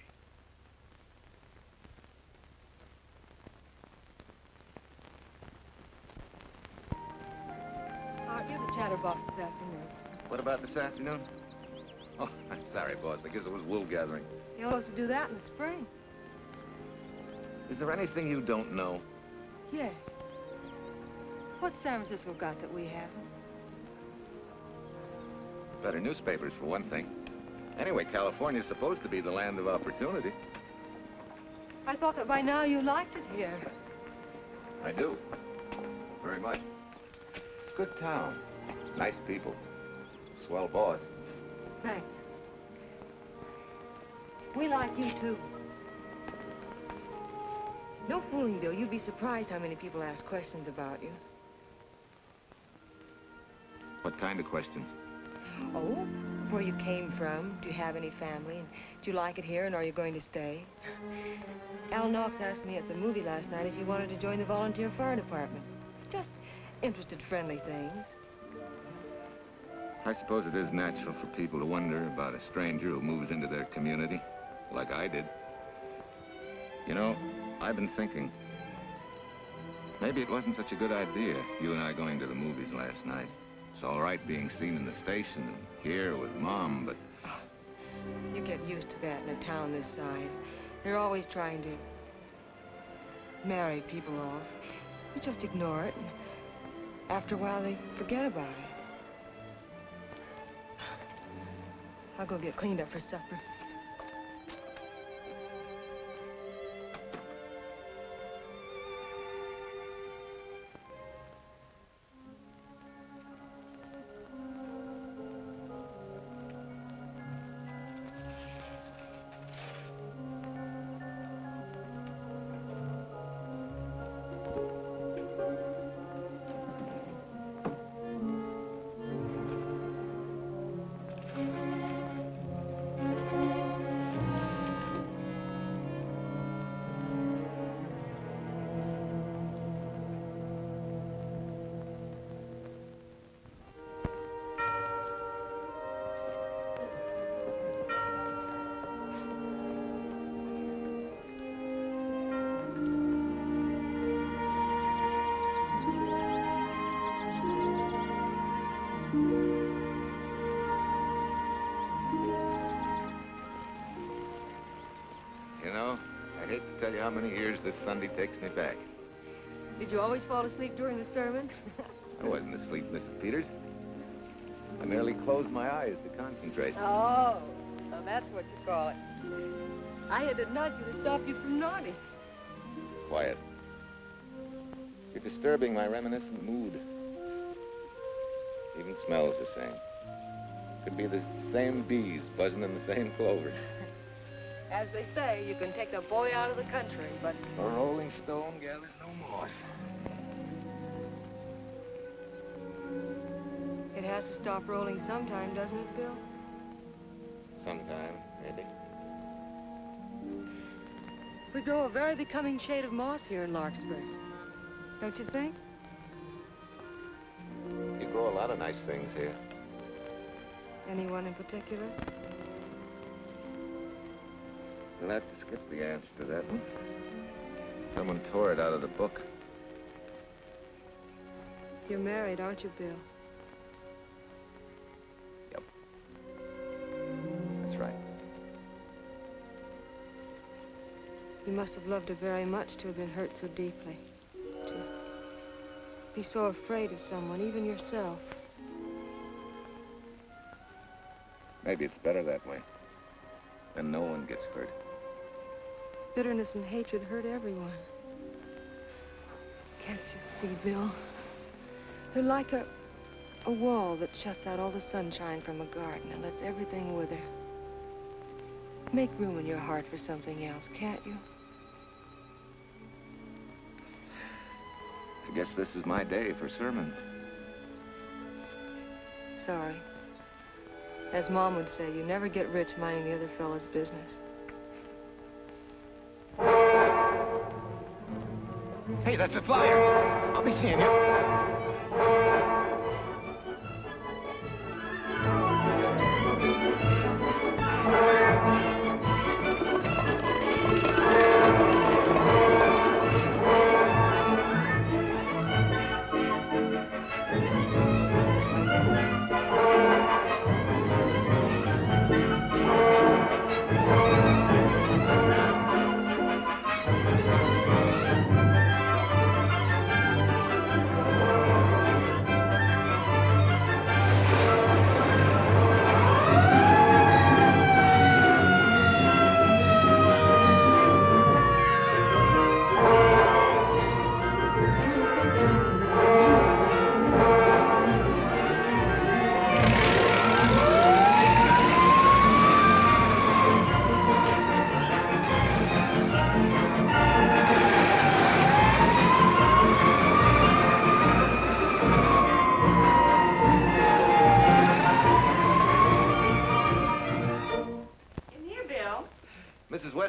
Speaker 1: Art, you're the chatterbox this afternoon.
Speaker 5: What about this afternoon? Oh, I'm sorry, boss. I guess it was wool gathering.
Speaker 1: You're supposed to do that in the spring.
Speaker 5: Is there anything you don't know?
Speaker 1: Yes. What's San Francisco got that we haven't?
Speaker 5: Better newspapers, for one thing. Anyway, California's supposed to be the land of opportunity.
Speaker 1: I thought that by now you liked it here.
Speaker 5: I do. Very much. It's a good town. Nice people. Swell boss.
Speaker 1: Thanks. We like you, too. No fooling, Bill. You'd be surprised how many people ask questions about you.
Speaker 5: kind of questions?
Speaker 1: Oh, where you came from, do you have any family, and do you like it here, and are you going to stay? Al Knox asked me at the movie last night if you wanted to join the volunteer fire department. Just interested, friendly things.
Speaker 5: I suppose it is natural for people to wonder about a stranger who moves into their community, like I did. You know, I've been thinking, maybe it wasn't such a good idea, you and I going to the movies last night. It's all right being seen in the station and here with Mom, but...
Speaker 1: You get used to that in a town this size. They're always trying to marry people off. You just ignore it, and after a while they forget about it. I'll go get cleaned up for supper.
Speaker 5: You know, I hate to tell you how many years this Sunday takes me back.
Speaker 1: Did you always fall asleep during the sermon?
Speaker 5: I wasn't asleep, Mrs. Peters. I merely closed my eyes to concentrate.
Speaker 1: Oh, so that's what you call it. I had to nudge you to stop you from nodding.
Speaker 5: Quiet. You're disturbing my reminiscent mood. Even smells the same. Could be the same bees buzzing in the same clover.
Speaker 1: As they say, you can take a boy out of the country, but...
Speaker 5: A rolling stone gathers no moss.
Speaker 1: It has to stop rolling sometime, doesn't it, Bill?
Speaker 5: Sometime, maybe.
Speaker 1: We grow a very becoming shade of moss here in Larkspur. Don't you think?
Speaker 5: You grow a lot of nice things here.
Speaker 1: Anyone in particular?
Speaker 5: You'll have to skip the answer to that one. Someone tore it out of the book.
Speaker 1: You're married, aren't you, Bill?
Speaker 5: Yep. That's right.
Speaker 1: You must have loved her very much to have been hurt so deeply. To be so afraid of someone, even yourself.
Speaker 5: Maybe it's better that way. Then no one gets hurt.
Speaker 1: Bitterness and hatred hurt everyone. Can't you see, Bill? They're like a wall that shuts out all the sunshine from a garden and lets everything wither. Make room in your heart for something else, can't you?
Speaker 5: I guess this is my day for sermons.
Speaker 1: Sorry. As Mom would say, you never get rich minding the other fellow's business.
Speaker 5: Hey, that's a flyer. I'll be seeing you.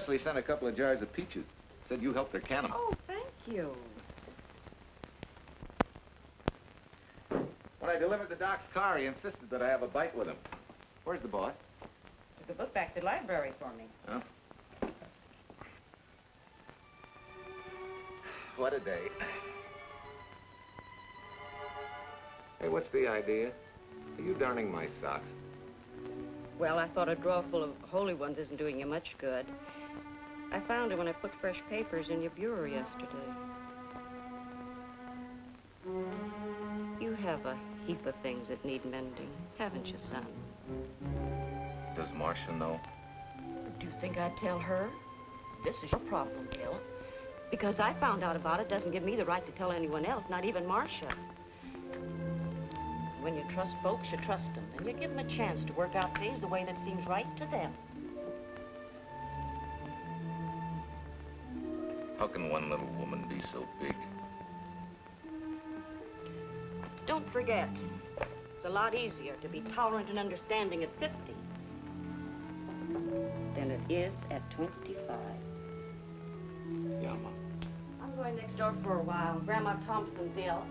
Speaker 12: Leslie sent a couple of jars of peaches. Said you helped her can them.
Speaker 14: Oh, thank you.
Speaker 12: When I delivered the doc's car, he insisted that I have a bite with him. Where's the boss?
Speaker 22: Took the book back to the library for me.
Speaker 12: Huh? What a day. Hey, what's the idea? Are you darning my socks?
Speaker 22: Well, I thought a drawer full of holy ones isn't doing you much good. I found it when I put fresh papers in your bureau yesterday. You have a heap of things that need mending, haven't you, son?
Speaker 12: Does Marcia know?
Speaker 22: Do you think I'd tell her? This is your problem, Bill. Because I found out about it doesn't give me the right to tell anyone else, not even Marcia. When you trust folks, you trust them, and you give them a chance to work out things the way that seems right to them.
Speaker 12: How can one little woman be so big?
Speaker 22: Don't forget, it's a lot easier to be tolerant and understanding at 50 than it is at 25.
Speaker 12: Yeah, Mom.
Speaker 22: I'm going next door for a while. Grandma Thompson's ill.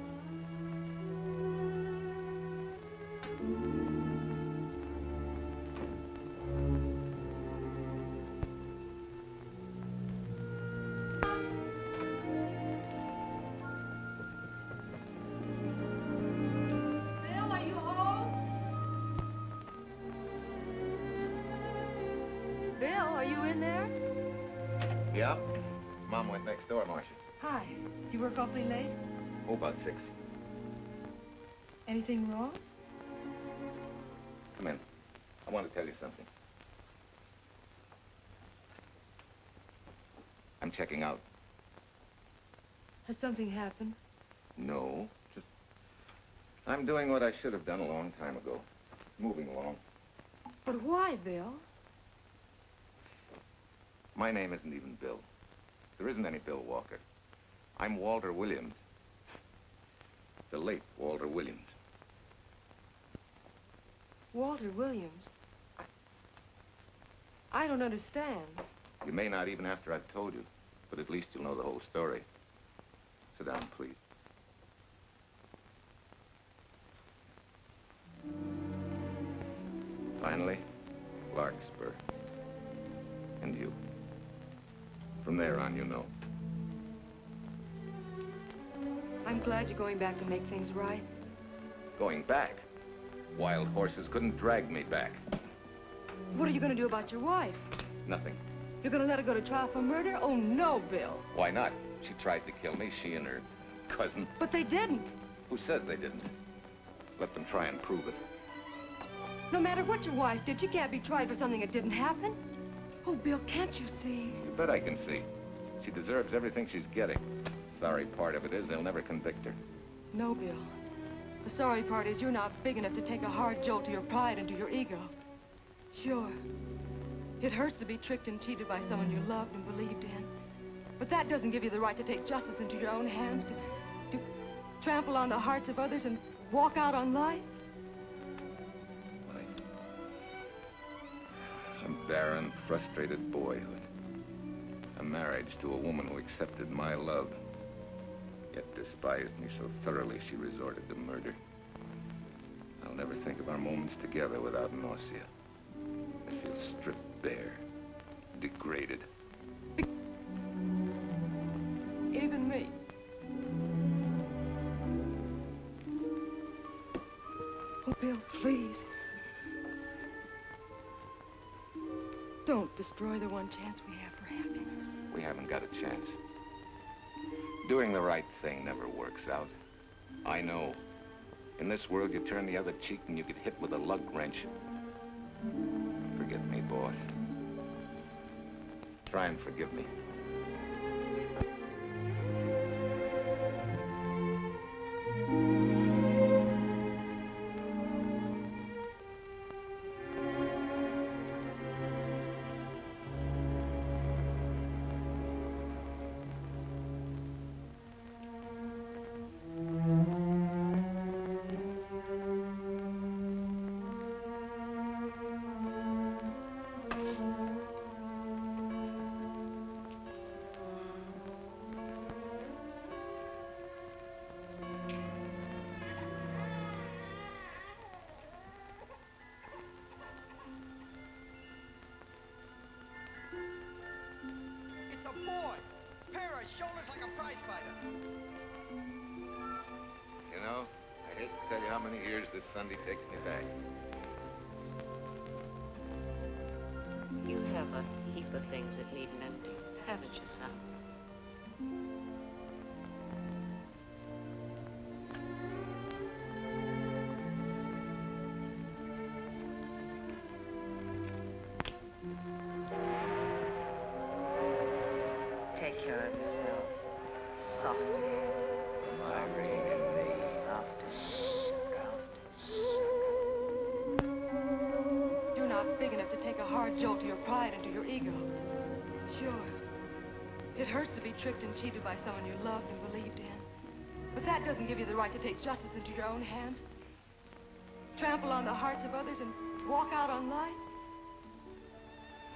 Speaker 1: Bill, are you home? Bill, are you in there?
Speaker 12: Yeah? Mom went next door, Marcia.
Speaker 1: Hi. Do you work awfully late?
Speaker 12: Oh, about 6.
Speaker 1: Anything wrong?
Speaker 12: Come in. I want to tell you something. I'm checking out.
Speaker 1: Has something happened?
Speaker 12: No, just... I'm doing what I should have done a long time ago. Moving along.
Speaker 1: But why, Bill?
Speaker 12: My name isn't even Bill. There isn't any Bill Walker. I'm Walter Williams. The late Walter Williams.
Speaker 1: Walter Williams? I don't understand.
Speaker 12: You may not even after I've told you, but at least you'll know the whole story. Sit down, please. Finally, Larkspur. And you. From there on, you know.
Speaker 1: I'm glad you're going back to make things right.
Speaker 12: Going back? Wild horses couldn't drag me back.
Speaker 1: What are you going to do about your wife?
Speaker 12: Nothing.
Speaker 1: You're going to let her go to trial for murder? Oh, no, Bill.
Speaker 12: Why not? She tried to kill me, she and her cousin.
Speaker 1: But they didn't.
Speaker 12: Who says they didn't? Let them try and prove it.
Speaker 1: No matter what your wife did, she can't be tried for something that didn't happen. Oh, Bill, can't you see?
Speaker 12: You bet I can see. She deserves everything she's getting. Sorry part of it is they'll never convict her.
Speaker 1: No, Bill. The sorry part is you're not big enough to take a hard jolt to your pride and to your ego. Sure. It hurts to be tricked and cheated by someone you loved and believed in. But that doesn't give you the right to take justice into your own hands, to trample on the hearts of others and walk out on life.
Speaker 12: A barren, frustrated boyhood. A marriage to a woman who accepted my love, yet despised me so thoroughly she resorted to murder. I'll never think of our moments together without nausea. I feel stripped bare, degraded.
Speaker 1: Even me. Oh, Bill, please. Don't destroy the one chance we have for happiness.
Speaker 12: We haven't got a chance. Doing the right thing never works out. I know. In this world, you turn the other cheek and you get hit with a lug wrench. Forget me, boss. Try and forgive me.
Speaker 2: like a prize fighter.
Speaker 12: You know, I hate to tell you how many years this Sunday takes me back.
Speaker 22: You have a heap of things that need mending, haven't you, son?
Speaker 9: Take care of yourself. Softly.
Speaker 1: You're not big enough to take a hard jolt to your pride and to your ego. Sure. It hurts to be tricked and cheated by someone you loved and believed in. But that doesn't give you the right to take justice into your own hands. Trample on the hearts of others and walk out on life.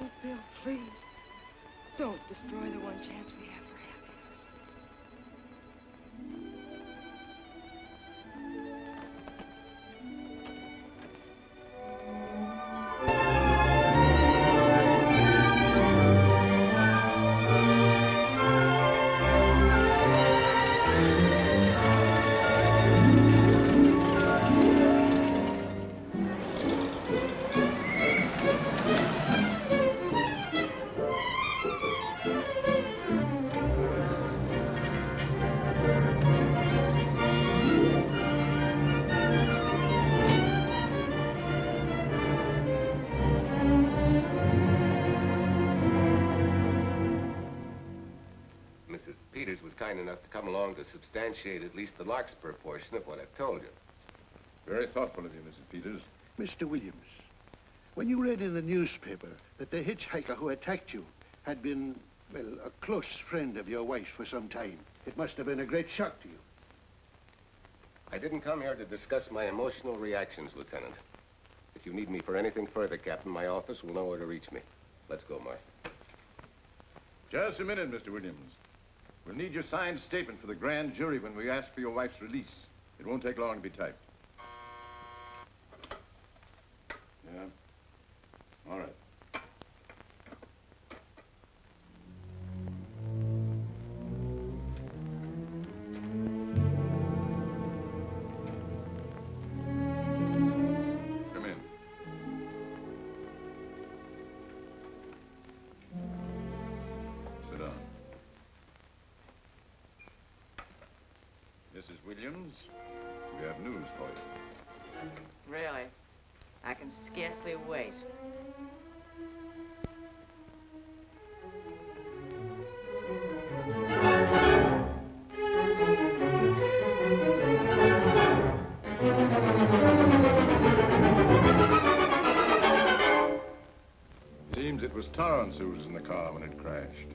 Speaker 1: Oh, Bill, please. Don't destroy the one chance we have for happiness.
Speaker 12: Kind enough to come along to substantiate at least the Larkspur portion of what I've told you.
Speaker 16: Very thoughtful of you, Mrs. Peters.
Speaker 15: Mr. Williams, when you read in the newspaper that the hitchhiker who attacked you had been, well, a close friend of your wife's for some time, it must have been a great shock to you.
Speaker 12: I didn't come here to discuss my emotional reactions, Lieutenant. If you need me for anything further, Captain, my office will know where to reach me. Let's go, Mark.
Speaker 16: Just a minute, Mr. Williams. We'll need your signed statement for the grand jury when we ask for your wife's release. It won't take long to be typed. Yeah? All right. Come in. Sit down. Mrs. Williams, we have news for you.
Speaker 9: Really? I can scarcely wait.
Speaker 16: Seems it was Torrance who was in the car when it crashed.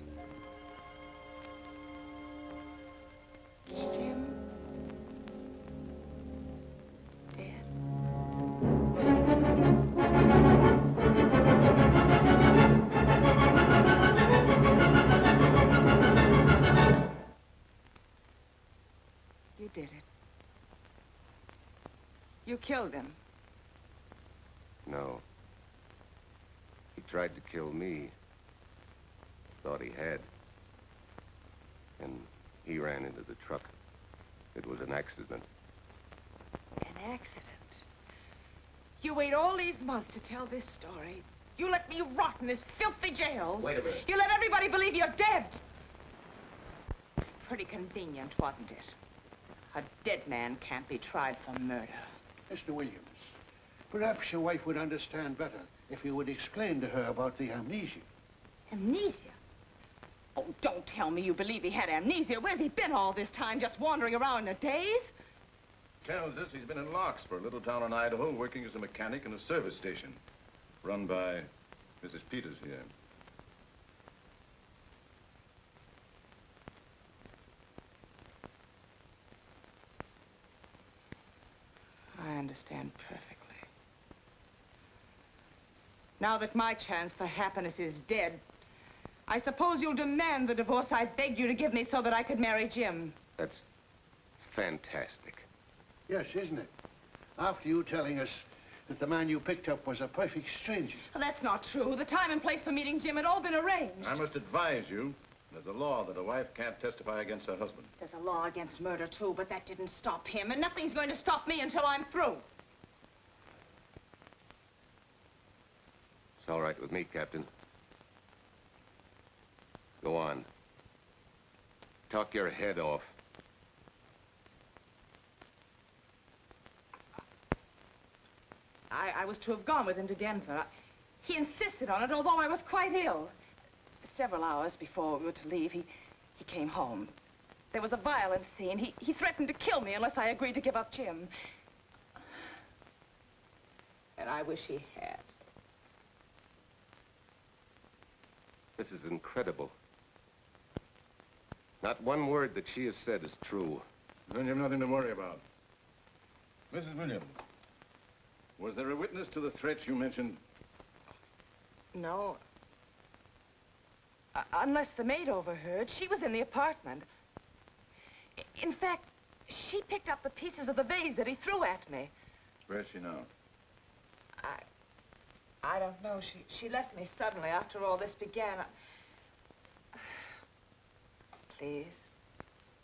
Speaker 9: Jim? You did it. You killed him.
Speaker 12: No. He tried to kill me. Thought he had. And he ran into the truck. It was an accident.
Speaker 9: An accident? You wait all these months to tell this story. You let me rot in this filthy jail.
Speaker 12: Wait a minute.
Speaker 9: You let everybody believe you're dead. Pretty convenient, wasn't it? A dead man can't be tried for murder.
Speaker 15: Mr. Williams, perhaps your wife would understand better if you would explain to her about the amnesia.
Speaker 9: Amnesia? Oh, don't tell me you believe he had amnesia. Where's he been all this time, just wandering around in a daze?
Speaker 16: Tells us he's been in Larkspur, a little town in Idaho, working as a mechanic in a service station. Run by Mrs. Peters here.
Speaker 9: I understand perfectly. Now that my chance for happiness is dead, I suppose you'll demand the divorce I begged you to give me so that I could marry Jim.
Speaker 12: That's fantastic.
Speaker 15: Yes, isn't it? After you telling us that the man you picked up was a perfect stranger.
Speaker 9: Well, that's not true. The time and place for meeting Jim had all been arranged.
Speaker 16: I must advise you There's a law that a wife can't testify against her husband.
Speaker 9: There's a law against murder, too, but that didn't stop him, and nothing's going to stop me until I'm through.
Speaker 12: It's all right with me, Captain. Go on. Talk your head off.
Speaker 9: I was to have gone with him to Denver. He insisted on it, although I was quite ill. Several hours before we were to leave, he came home. There was a violent scene. He threatened to kill me unless I agreed to give up Jim. And I wish he had.
Speaker 12: This is incredible. Not one word that she has said is true.
Speaker 16: Then you've nothing to worry about. Mrs. Williams, was there a witness to the threats you mentioned?
Speaker 9: No. Unless the maid overheard. She was in the apartment. In fact, she picked up the pieces of the vase that he threw at me.
Speaker 16: Where's she now?
Speaker 9: I don't know. She left me suddenly after all this began. Please,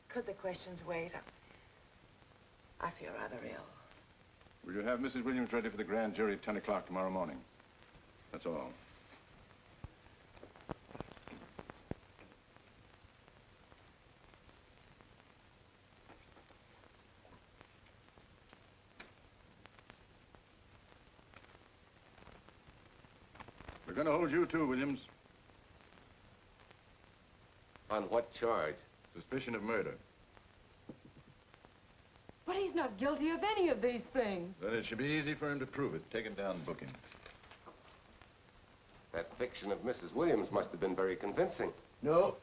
Speaker 9: could the questions wait? I feel rather ill.
Speaker 16: Will you have Mrs. Williams ready for the grand jury at 10 o'clock tomorrow morning? That's all. We're going to hold you too, Williams.
Speaker 12: On what charge?
Speaker 16: Suspicion of murder.
Speaker 17: But he's not guilty of any of these things.
Speaker 16: Then it should be easy for him to prove it. Take it down, book him.
Speaker 12: That fiction of Mrs. Williams must have been very convincing.
Speaker 15: No,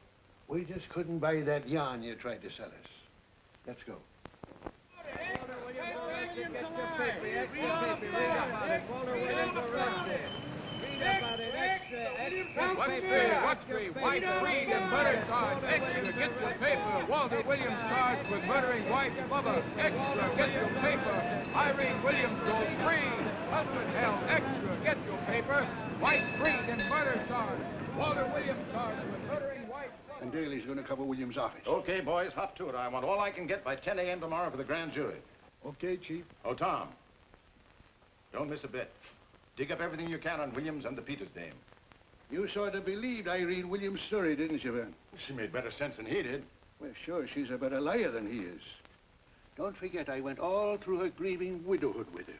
Speaker 15: we just couldn't buy that yarn you tried to sell us. Let's go.
Speaker 8: What's the White Freed and murder charge? Extra, get your paper. Walter Williams charged with murdering wife's lover. Extra, get your paper. Irene Williams goes free. Husband held. Extra, get your paper. White Freed and murder charge. Walter Williams charged with murdering wife's lover.
Speaker 15: And Daly's going to cover Williams' office.
Speaker 16: Okay, boys, hop to it. I want all I can get by 10 a.m. tomorrow for the grand jury.
Speaker 15: Okay, Chief.
Speaker 16: Oh, Tom, don't miss a bit. Dig up everything you can on Williams and the Peters dame.
Speaker 15: You sort of believed Irene Williams' story, didn't you, Van?
Speaker 16: She made better sense than he did.
Speaker 15: Well, sure, she's a better liar than he is. Don't forget, I went all through her grieving widowhood with her.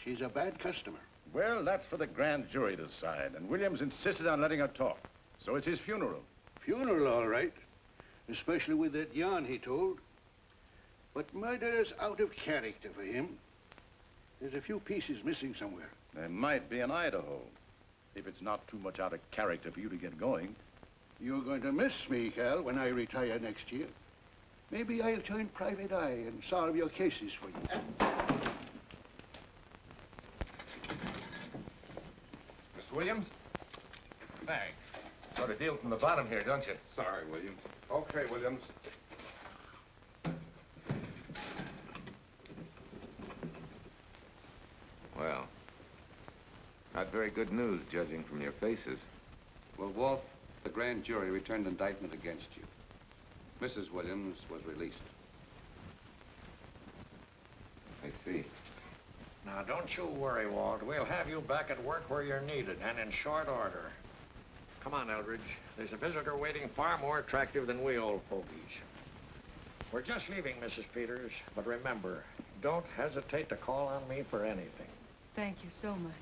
Speaker 15: She's a bad customer.
Speaker 16: Well, that's for the grand jury to decide, and Williams insisted on letting her talk. So it's his funeral.
Speaker 15: Funeral, all right. Especially with that yarn he told. But murder's out of character for him. There's a few pieces missing somewhere.
Speaker 16: There might be in Idaho, if it's not too much out of character for you to get going.
Speaker 15: You're going to miss me, Cal, when I retire next year. Maybe I'll join Private Eye and solve your cases for you.
Speaker 12: Mr. Williams? Thanks. Got a deal from the bottom here, don't you?
Speaker 5: Sorry, Williams. Okay, Williams.
Speaker 12: Well, not very good news, judging from your faces.
Speaker 11: Well, Walt, the grand jury returned indictment against you. Mrs. Williams was released.
Speaker 12: I see.
Speaker 4: Now, don't you worry, Walt. We'll have you back at work where you're needed, and in short order. Come on, Eldridge. There's a visitor waiting far more attractive than we old fogies. We're just leaving, Mrs. Peters, but remember, don't hesitate to call on me for anything.
Speaker 1: Thank you so much.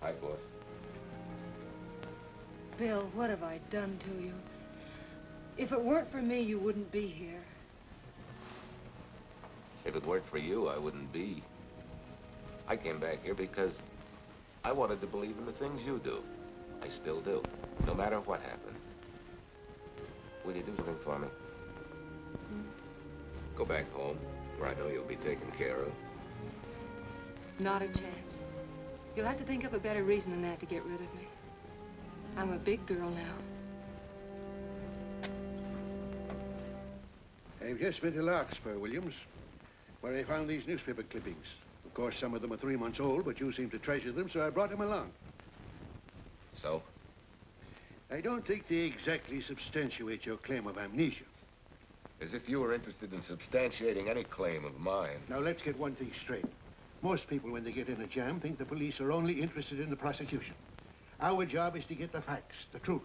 Speaker 12: Hi, boss.
Speaker 1: Bill, what have I done to you? If it weren't for me, you wouldn't be here.
Speaker 12: If it weren't for you, I wouldn't be. I came back here because I wanted to believe in the things you do. I still do, no matter what happened. Will you do something for me? Go back home, where I know you'll be taken care of.
Speaker 1: Not a chance. You'll have to think up a better reason than that to get rid of me. I'm a big girl now.
Speaker 15: I've just been to Larkspur, Williams, where I found these newspaper clippings. Of course, some of them are 3 months old, but you seem to treasure them, so I brought them along.
Speaker 12: So?
Speaker 15: I don't think they exactly substantiate your claim of amnesia.
Speaker 12: As if you were interested in substantiating any claim of mine.
Speaker 15: Now, let's get one thing straight. Most people, when they get in a jam, think the police are only interested in the prosecution. Our job is to get the facts, the truth.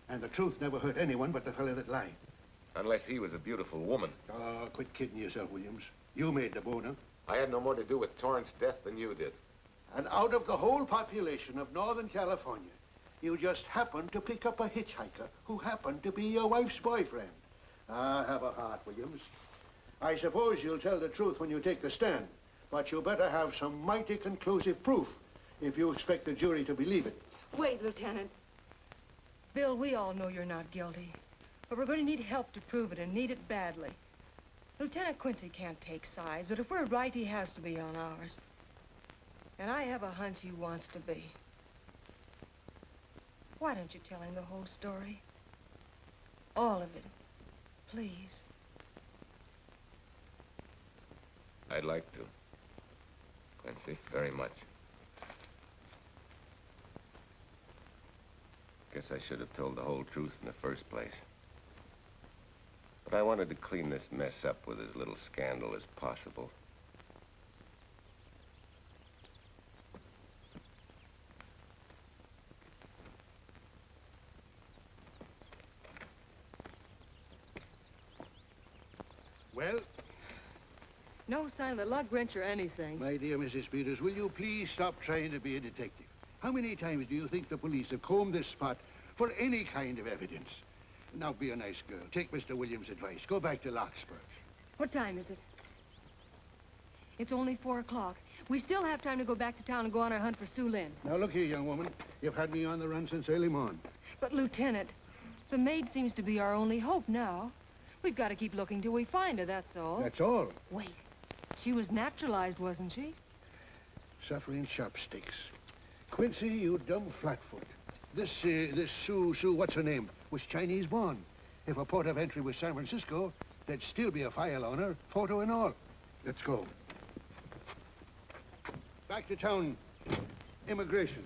Speaker 15: And the truth never hurt anyone but the fella that lied.
Speaker 12: Unless he was a beautiful woman.
Speaker 15: Oh, quit kidding yourself, Williams. You made the boner.
Speaker 12: I had no more to do with Torrance's death than you did.
Speaker 15: And out of the whole population of Northern California, you just happened to pick up a hitchhiker who happened to be your wife's boyfriend. Ah, have a heart, Williams. I suppose you'll tell the truth when you take the stand, but you better have some mighty conclusive proof if you expect the jury to believe it.
Speaker 1: Wait, Lieutenant. Bill, we all know you're not guilty, but we're going to need help to prove it and need it badly. Lieutenant Quincy can't take sides, but if we're right, he has to be on ours. And I have a hunch he wants to be. Why don't you tell him the whole story? All of it, please.
Speaker 12: I'd like to, Quincy, very much. Guess I should have told the whole truth in the first place. But I wanted to clean this mess up with as little scandal as possible.
Speaker 15: Well?
Speaker 1: No sign of the lug wrench or anything.
Speaker 15: My dear Mrs. Peters, will you please stop trying to be a detective? How many times do you think the police have combed this spot for any kind of evidence? Now, be a nice girl. Take Mr. Williams' advice. Go back to Larkspur.
Speaker 1: What time is it? It's only 4 o'clock. We still have time to go back to town and go on our hunt for Sue Lynn.
Speaker 15: Now, look here, young woman. You've had me on the run since early morning.
Speaker 1: But, Lieutenant, the maid seems to be our only hope now. We've got to keep looking till we find her, that's all.
Speaker 15: That's all?
Speaker 1: Wait. She was naturalized, wasn't she?
Speaker 15: Suffering chopsticks. Quincy, you dumb flatfoot. This Sue, what's her name, was Chinese born. If a port of entry was San Francisco, there'd still be a file on her, photo and all. Let's go. Back to town. Immigration.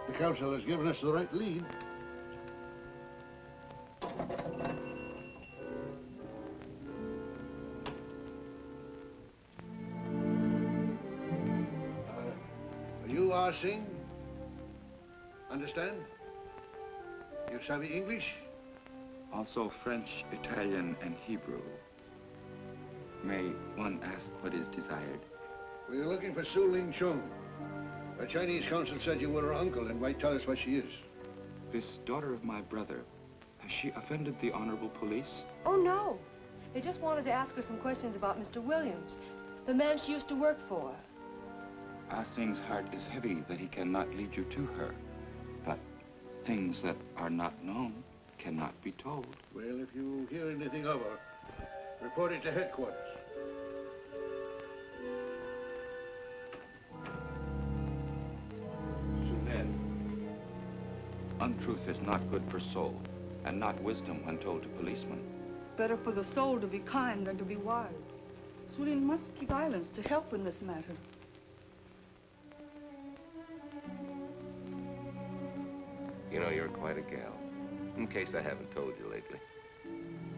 Speaker 15: The council has given us the right lead. Are you Singh? Understand? You savvy English?
Speaker 10: Also French, Italian, and Hebrew. May one ask what is desired?
Speaker 15: We're looking for Su Ling Chung. The Chinese consul said you were her uncle and might tell us what she is.
Speaker 10: This daughter of my brother, has she offended the honorable police?
Speaker 1: Oh, no. They just wanted to ask her some questions about Mr. Williams, the man she used to work for.
Speaker 10: Ah Sing's heart is heavy that he cannot lead you to her. But things that are not known cannot be told.
Speaker 15: Well, if you hear anything of her, report it to headquarters.
Speaker 10: Untruth is not good for soul, and not wisdom when told to policemen.
Speaker 17: Better for the soul to be kind than to be wise. Su Lin must keep silence to help in this matter.
Speaker 12: You know, you're quite a gal. In case I haven't told you lately.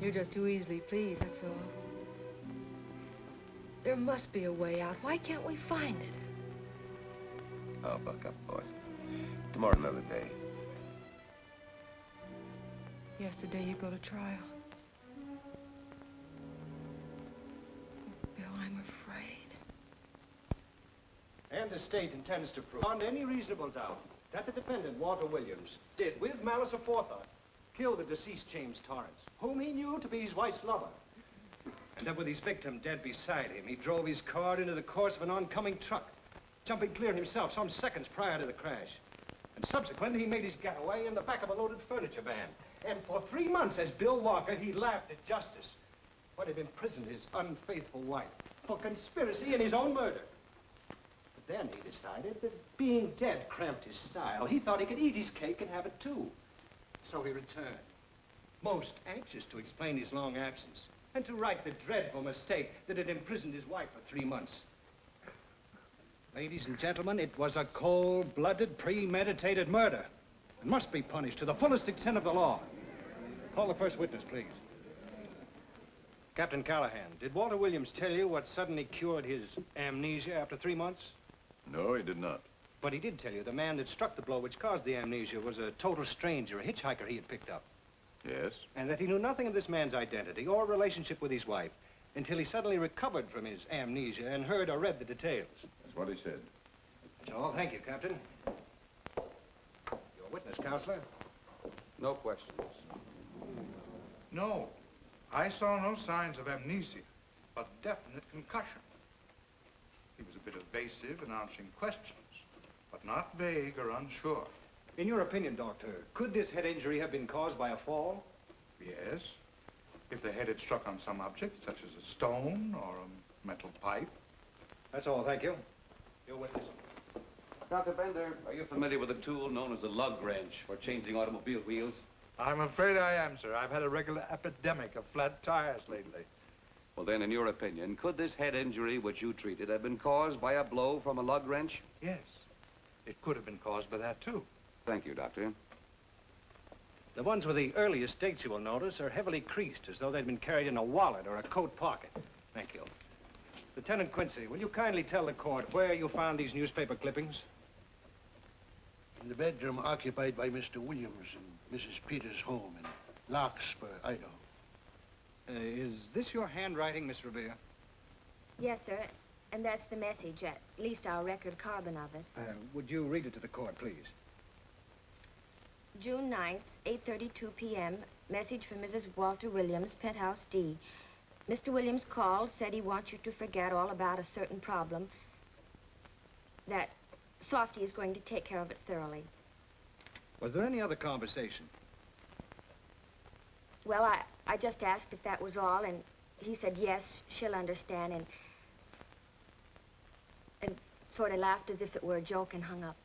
Speaker 1: You're just too easily pleased, that's all. There must be a way out. Why can't we find it?
Speaker 12: Oh, buck up, boys. Tomorrow, another day.
Speaker 1: Yesterday you go to trial. Bill, I'm afraid.
Speaker 2: And the state intends to prove, beyond any reasonable doubt, that the defendant, Walter Williams, did, with malice aforethought, kill the deceased James Torrance, whom he knew to be his wife's lover. And that with his victim dead beside him, he drove his car into the course of an oncoming truck, jumping clear himself some seconds prior to the crash. And subsequently, he made his getaway in the back of a loaded furniture van. And for 3 months, as Bill Walker, he laughed at justice. would have imprisoned his unfaithful wife for conspiracy in his own murder. But then he decided that being dead cramped his style. He thought he could eat his cake and have it too. So he returned, most anxious to explain his long absence and to right the dreadful mistake that had imprisoned his wife for 3 months. Ladies and gentlemen, it was a cold-blooded, premeditated murder and must be punished to the fullest extent of the law. Call the first witness, please. Captain Callahan, did Walter Williams tell you what suddenly cured his amnesia after 3 months?
Speaker 16: No, he did not.
Speaker 2: But he did tell you the man that struck the blow which caused the amnesia was a total stranger, a hitchhiker he had picked up.
Speaker 16: Yes?
Speaker 2: And that he knew nothing of this man's identity or relationship with his wife until he suddenly recovered from his amnesia and heard or read the details.
Speaker 16: That's what he said.
Speaker 2: That's all. Thank you, Captain. Your witness, Counselor.
Speaker 10: No questions.
Speaker 8: No. I saw no signs of amnesia, but definite concussion. He was a bit evasive in answering questions, but not vague or unsure.
Speaker 2: In your opinion, Doctor, could this head injury have been caused by a fall?
Speaker 8: Yes. If the head had struck on some object, such as a stone or a metal pipe.
Speaker 2: That's all. Thank you. Your witness.
Speaker 13: Dr. Bender, are you familiar with a tool known as a lug wrench for changing automobile wheels?
Speaker 8: I'm afraid I am, sir. I've had a regular epidemic of flat tires lately.
Speaker 13: Well, then, in your opinion, could this head injury which you treated have been caused by a blow from a lug wrench?
Speaker 8: Yes. It could have been caused by that, too.
Speaker 13: Thank you, Doctor.
Speaker 2: The ones with the earliest dates, you will notice, are heavily creased, as though they'd been carried in a wallet or a coat pocket. Thank you. Lieutenant Quincy, will you kindly tell the court where you found these newspaper clippings?
Speaker 15: In the bedroom occupied by Mr. Williams in Mrs. Peters' home in Larkspur, Idaho.
Speaker 2: Is this your handwriting, Miss Revere?
Speaker 14: Yes, sir. And that's the message, at least our record carbon of it.
Speaker 2: Would you read it to the court, please?
Speaker 14: June 9th, 8:32 p.m. Message from Mrs. Walter Williams, Penthouse D. Mr. Williams called, said he wants you to forget all about a certain problem. That Softy is going to take care of it thoroughly.
Speaker 2: Was there any other conversation?
Speaker 14: Well, I just asked if that was all, and he said yes, she'll understand, and sort of laughed as if it were a joke and hung up.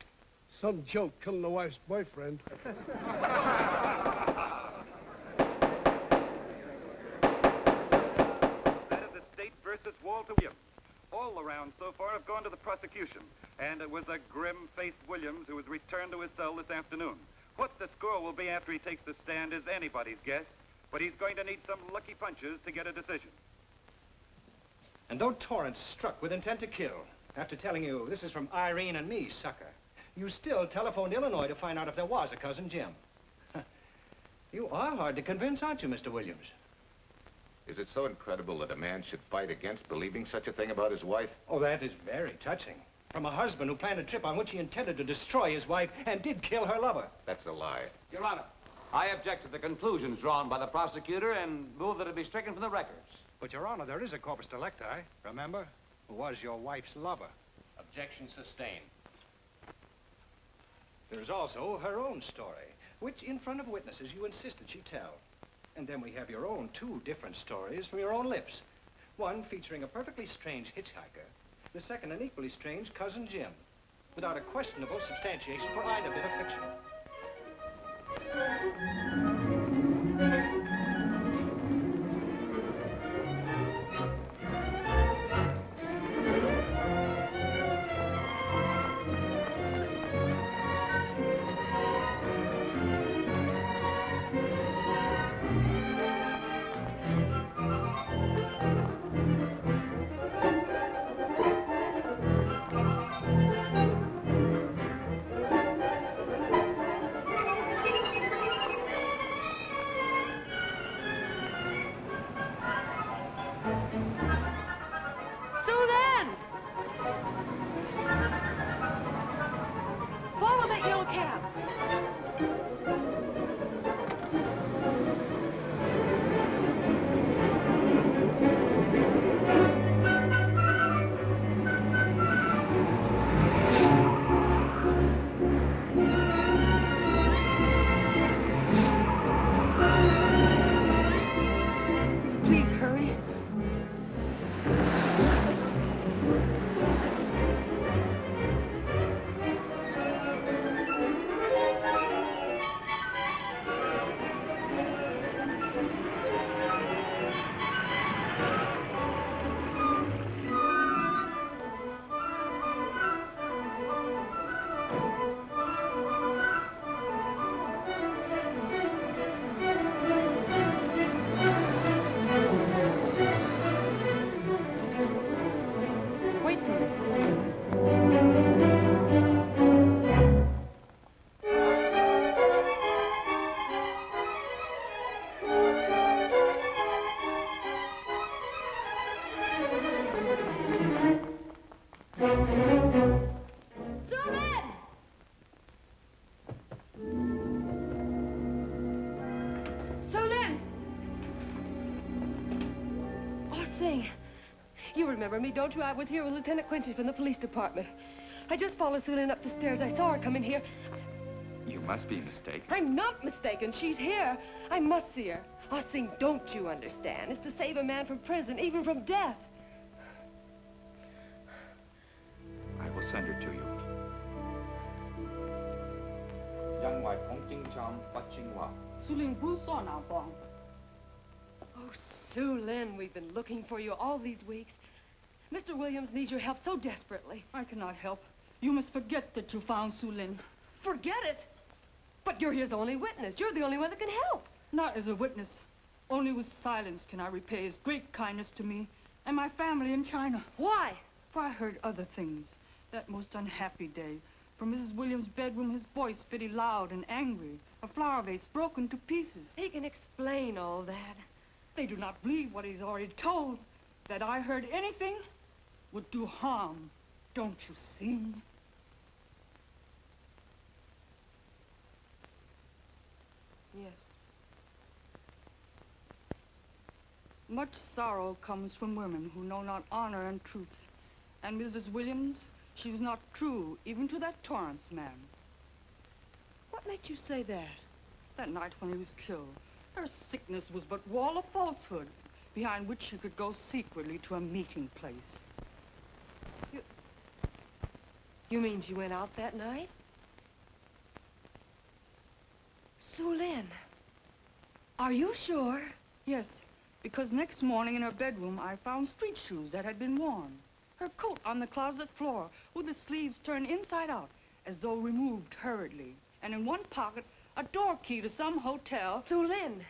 Speaker 18: Some joke killing the wife's boyfriend.
Speaker 23: That is the state versus Walter Williams. All the rounds so far have gone to the prosecution, and it was a grim-faced Williams who was returned to his cell this afternoon. What the score will be after he takes the stand is anybody's guess, but he's going to need some lucky punches to get a decision.
Speaker 2: And though Torrance struck with intent to kill, after telling you this is from Irene and me, sucker, you still telephoned Illinois to find out if there was a cousin Jim. You are hard to convince, aren't you, Mr. Williams?
Speaker 5: Is it so incredible that a man should fight against believing such a thing about his wife?
Speaker 2: Oh, that is very touching. From a husband who planned a trip on which he intended to destroy his wife and did kill her lover.
Speaker 5: That's a lie.
Speaker 13: Your Honor, I object to the conclusions drawn by the prosecutor and move that it be stricken from the records.
Speaker 2: But, Your Honor, there is a corpus delicti, remember? Who was your wife's lover.
Speaker 13: Objection sustained.
Speaker 2: There's also her own story, which in front of witnesses you insisted she tell. And then we have your own two different stories from your own lips. One featuring a perfectly strange hitchhiker, the second an equally strange cousin Jim, without a questionable substantiation for either bit of fiction.
Speaker 1: remember me, don't you? I was here with Lieutenant Quincy from the police department. I just followed Sue Lynn up the stairs. I saw her come in here.
Speaker 10: You must be mistaken.
Speaker 1: I'm not mistaken. She's here. I must see her. Ah, Sing, don't you understand? It's to save a man from prison, even from death.
Speaker 10: I will send her to you.
Speaker 1: Oh, Sue Lynn, we've been looking for you all these weeks. Mr. Williams needs your help so desperately.
Speaker 17: I cannot help. You must forget that you found Sue Lynn.
Speaker 1: Forget it? But you're his only witness. You're the only one that can help.
Speaker 17: Not as a witness. Only with silence can I repay his great kindness to me and my family in China.
Speaker 1: Why?
Speaker 17: For I heard other things. That most unhappy day, from Mrs. Williams' bedroom, his voice very loud and angry. A flower vase broken to pieces.
Speaker 1: He can explain all that.
Speaker 17: They do not believe what he's already told. That I heard anything would do harm. Don't you see?
Speaker 1: Yes.
Speaker 17: Much sorrow comes from women who know not honor and truth. And Mrs. Williams, she was not true even to that Torrance man.
Speaker 1: What made you say that?
Speaker 17: That night when he was killed, her sickness was but wall of falsehood, behind which she could go secretly to a meeting place.
Speaker 1: You mean she went out that night? Sue Lynn, are you sure?
Speaker 17: Yes, because next morning in her bedroom, I found street shoes that had been worn. Her coat on the closet floor, with the sleeves turned inside out, as though removed hurriedly. And in one pocket, a door key to some hotel.
Speaker 1: Sue Lynn,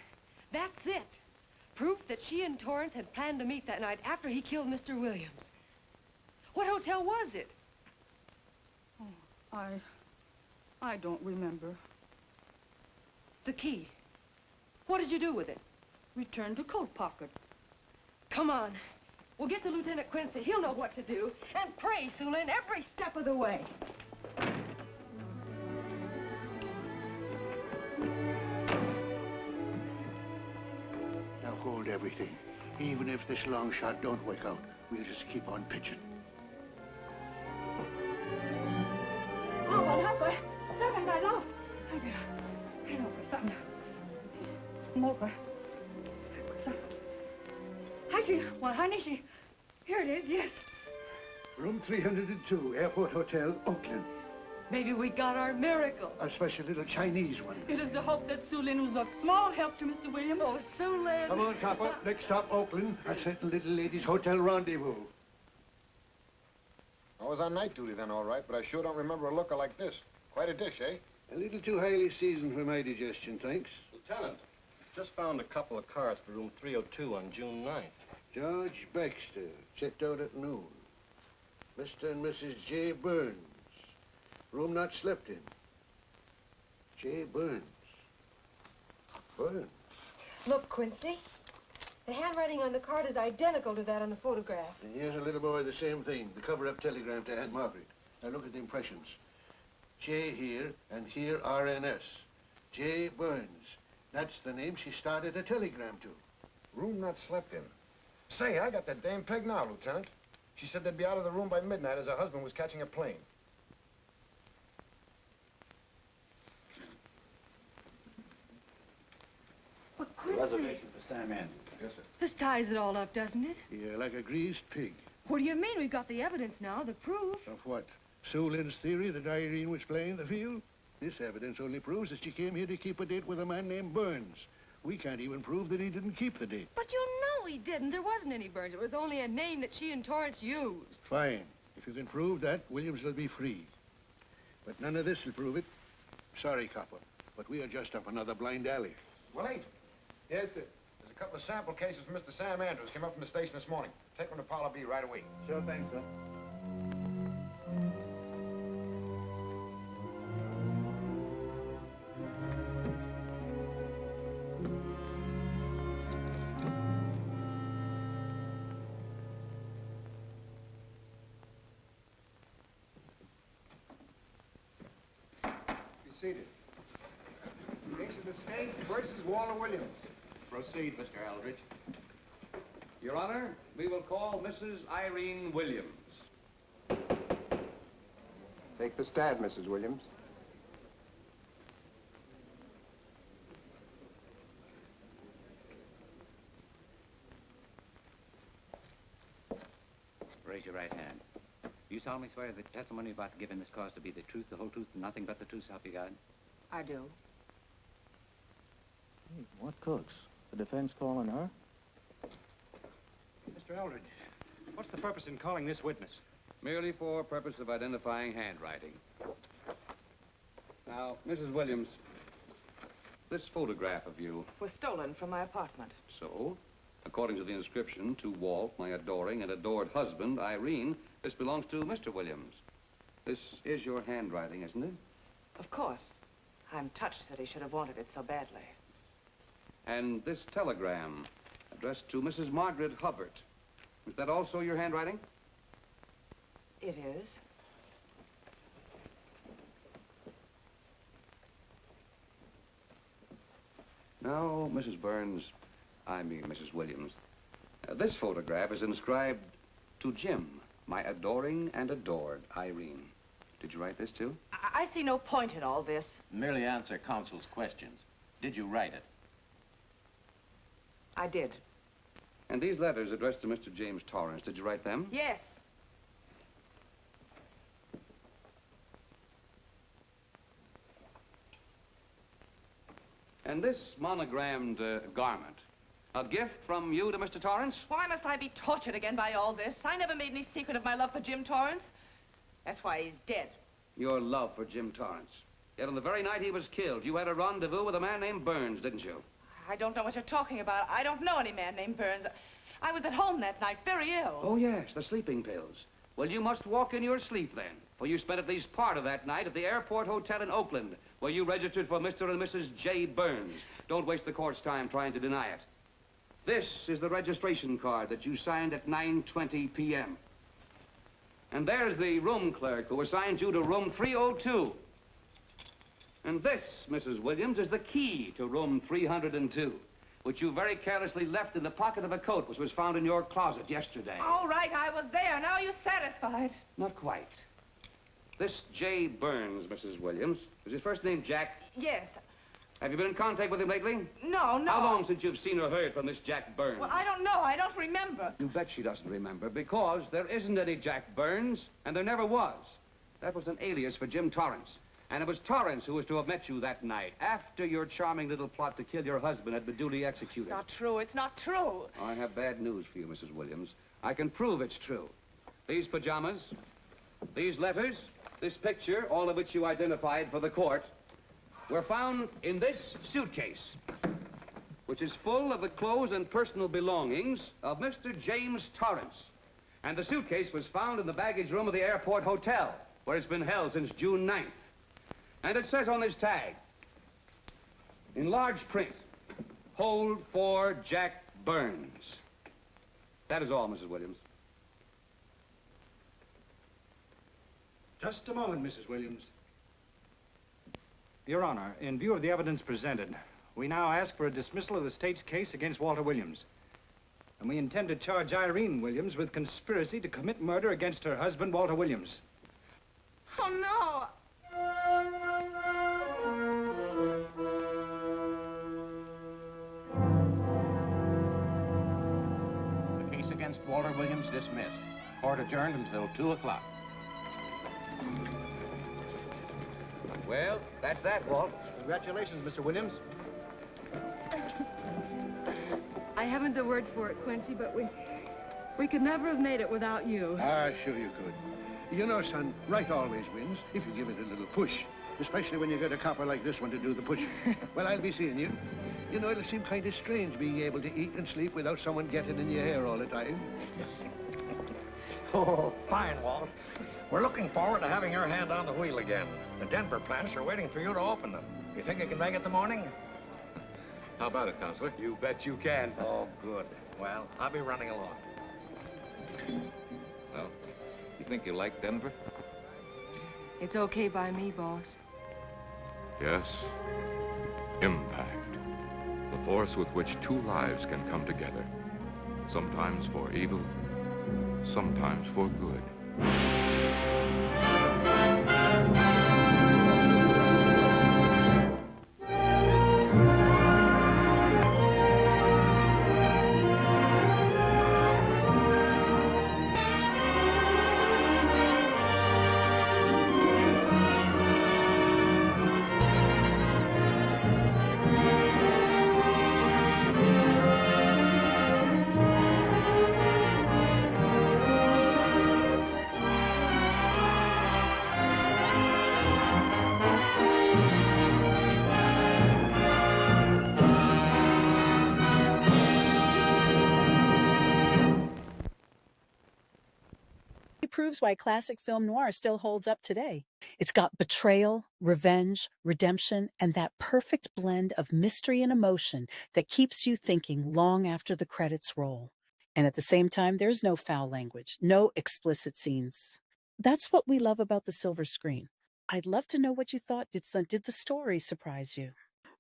Speaker 1: that's it. Proof that she and Torrance had planned to meet that night after he killed Mr. Williams. What hotel was it?
Speaker 17: Oh, I don't remember.
Speaker 1: The key. What did you do with it?
Speaker 17: Returned to coat pocket.
Speaker 1: Come on. We'll get to Lieutenant Quincy. He'll know what to do. And pray, Sue Lynn, every step of the way.
Speaker 15: Now hold everything. Even if this long shot don't work out, we'll just keep on pitching.
Speaker 17: Here it is, yes.
Speaker 15: Room 302, Airport Hotel, Oakland.
Speaker 1: Maybe we got our miracle.
Speaker 15: A special little Chinese one.
Speaker 17: It is to hope that Sue Lynn was of small help to Mr. Williams.
Speaker 1: Oh, Sue Lynn.
Speaker 15: Come on, Copper. Next stop, Oakland. A certain little lady's hotel rendezvous.
Speaker 5: I was on night duty then, all right, but I sure don't remember a looker like this. Quite a dish, eh?
Speaker 15: A little too highly seasoned for my digestion, thanks.
Speaker 11: Lieutenant, just found a couple of cars for room 302 on June 9th.
Speaker 15: George Baxter, checked out at noon. Mr. and Mrs. J. Burns. Room not slept in. J. Burns. Burns.
Speaker 1: Look, Quincy. The handwriting on the card is identical to that on the photograph.
Speaker 15: And here's a little boy, the same thing. The cover-up telegram to Aunt Margaret. Now look at the impressions. J here, and here RNS. J. Burns. That's the name she started a telegram to.
Speaker 5: Room not slept in. Say, I got that dame pegged now, Lieutenant. She said they'd be out of the room by midnight as her husband was catching a plane.
Speaker 1: But Quincy...
Speaker 3: Reservation for Sam Andrews.
Speaker 5: Yes, sir.
Speaker 1: This ties it all up, doesn't it?
Speaker 15: Yeah, like a greased pig.
Speaker 1: What do you mean? We've got the evidence now, the proof.
Speaker 15: Of what? Sue Lynn's theory that Irene was playing the field? This evidence only proves that she came here to keep a date with a man named Burns. We can't even prove that he didn't keep the date.
Speaker 1: But you know he didn't. There wasn't any Burns. It was only a name that she and Torrance used.
Speaker 15: Fine. If you can prove that, Williams will be free. But none of this will prove it. Sorry, Copper, but we are just up another blind alley.
Speaker 5: Well, ain't. Yes, sir. There's a couple of sample cases from Mr. Sam Andrews. Came up from the station this morning. Take them to Parlor B right away.
Speaker 15: Sure thing, sir.
Speaker 2: Seated. Case of the state versus Walter Williams.
Speaker 10: Proceed, Mr. Eldridge.
Speaker 13: Your Honor, we will call Mrs. Irene Williams.
Speaker 7: Take the stand, Mrs. Williams.
Speaker 20: Raise your right hand. You solemnly swear that the testimony about to give in this cause to be the truth, the whole truth, and nothing but the truth, so help you God?
Speaker 6: I do.
Speaker 21: Hey, what cooks? The defense calling her?
Speaker 2: Mr. Eldridge, what's the purpose in calling this witness?
Speaker 13: Merely for purpose of identifying handwriting. Now, Mrs. Williams, this photograph of you...
Speaker 9: Was stolen from my apartment.
Speaker 13: So, according to the inscription, to Walt, my adoring and adored husband, Irene, this belongs to Mr. Williams. This is your handwriting, isn't it?
Speaker 9: Of course. I'm touched that he should have wanted it so badly.
Speaker 13: And this telegram, addressed to Mrs. Margaret Hubbard, is that also your handwriting?
Speaker 9: It is.
Speaker 13: Now, Mrs. Burns, I mean Mrs. Williams, this photograph is inscribed to Jim, my adoring and adored Irene. Did you write this, too?
Speaker 9: I see no point in all this.
Speaker 24: Merely answer counsel's questions. Did you write it?
Speaker 9: I did.
Speaker 13: And these letters addressed to Mr. James Torrance, did you write them?
Speaker 9: Yes.
Speaker 13: And this monogrammed garment, a gift from you to Mr. Torrance?
Speaker 9: Why must I be tortured again by all this? I never made any secret of my love for Jim Torrance. That's why he's dead.
Speaker 13: Your love for Jim Torrance. Yet on the very night he was killed, you had a rendezvous with a man named Burns, didn't you?
Speaker 9: I don't know what you're talking about. I don't know any man named Burns. I was at home that night, very ill.
Speaker 13: Oh, yes, the sleeping pills. Well, you must walk in your sleep, then. For you spent at least part of that night at the Airport Hotel in Oakland, where you registered for Mr. and Mrs. J. Burns. Don't waste the court's time trying to deny it. This is the registration card that you signed at 9:20 p.m. And there's the room clerk who assigned you to room 302. And this, Mrs. Williams, is the key to room 302, which you very carelessly left in the pocket of a coat which was found in your closet yesterday.
Speaker 9: All right, I was there. Now you're satisfied.
Speaker 13: Not quite. This J. Burns, Mrs. Williams, is his first name Jack?
Speaker 9: Yes.
Speaker 13: Have you been in contact with him lately?
Speaker 9: No.
Speaker 13: How long since you've seen or heard from this Jack Burns?
Speaker 9: Well, I don't know. I don't remember.
Speaker 13: You bet she doesn't remember, because there isn't any Jack Burns, and there never was. That was an alias for Jim Torrance. And it was Torrance who was to have met you that night, after your charming little plot to kill your husband had been duly executed.
Speaker 9: It's not true. It's not true.
Speaker 13: I have bad news for you, Mrs. Williams. I can prove it's true. These pajamas, these letters, this picture, all of which you identified for the court, were found in this suitcase, which is full of the clothes and personal belongings of Mr. James Torrance. And the suitcase was found in the baggage room of the Airport Hotel, where it's been held since June 9th. And it says on this tag, in large print, hold for Jack Burns. That is all, Mrs. Williams.
Speaker 2: Just a moment, Mrs. Williams. Your Honor, in view of the evidence presented, we now ask for a dismissal of the state's case against Walter Williams. And we intend to charge Irene Williams with conspiracy to commit murder against her husband, Walter Williams.
Speaker 9: Oh, no.
Speaker 24: The case against Walter Williams dismissed. Court adjourned until 2 o'clock.
Speaker 13: Well, that's that, Walt.
Speaker 2: Congratulations, Mr. Williams.
Speaker 1: I haven't the words for it, Quincy, but we could never have made it without you.
Speaker 15: Ah, sure you could. You know, son, right always wins if you give it a little push, especially when you get a copper like this one to do the pushing. Well, I'll be seeing you. You know, it'll seem kind of strange being able to eat and sleep without someone getting in your hair all the time.
Speaker 4: Oh, fine, Walt. We're looking forward to having your hand on the wheel again. The Denver plants are waiting for you to open them. You think you can make it the morning?
Speaker 5: How about it, Counselor?
Speaker 13: You bet you can.
Speaker 4: Oh, good. Well, I'll be running along.
Speaker 5: Well, you think you like Denver?
Speaker 1: It's okay by me, boss.
Speaker 25: Yes. Impact. The force with which two lives can come together.
Speaker 10: Sometimes for evil, sometimes for good.
Speaker 12: Proves why classic film noir still holds up today. It's got betrayal, revenge, redemption, and that perfect blend of mystery and emotion that keeps you thinking long after the credits roll. And at the same time, there's no foul language, no explicit scenes. That's what we love about the silver screen. I'd love to know what you thought. Did the story surprise you?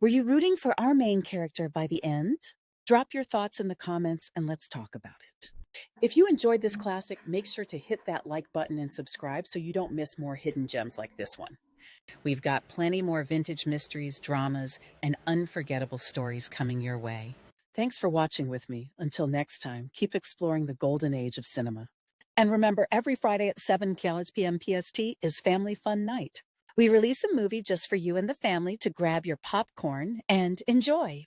Speaker 12: Were you rooting for our main character by the end? Drop your thoughts in the comments and let's talk about it. If you enjoyed this classic, make sure to hit that like button and subscribe so you don't miss more hidden gems like this one. We've got plenty more vintage mysteries, dramas, and unforgettable stories coming your way. Thanks for watching with me. Until next time, keep exploring the golden age of cinema. And remember, every Friday at 7 p.m. PST is Family Fun Night. We release a movie just for you and the family to grab your popcorn and enjoy.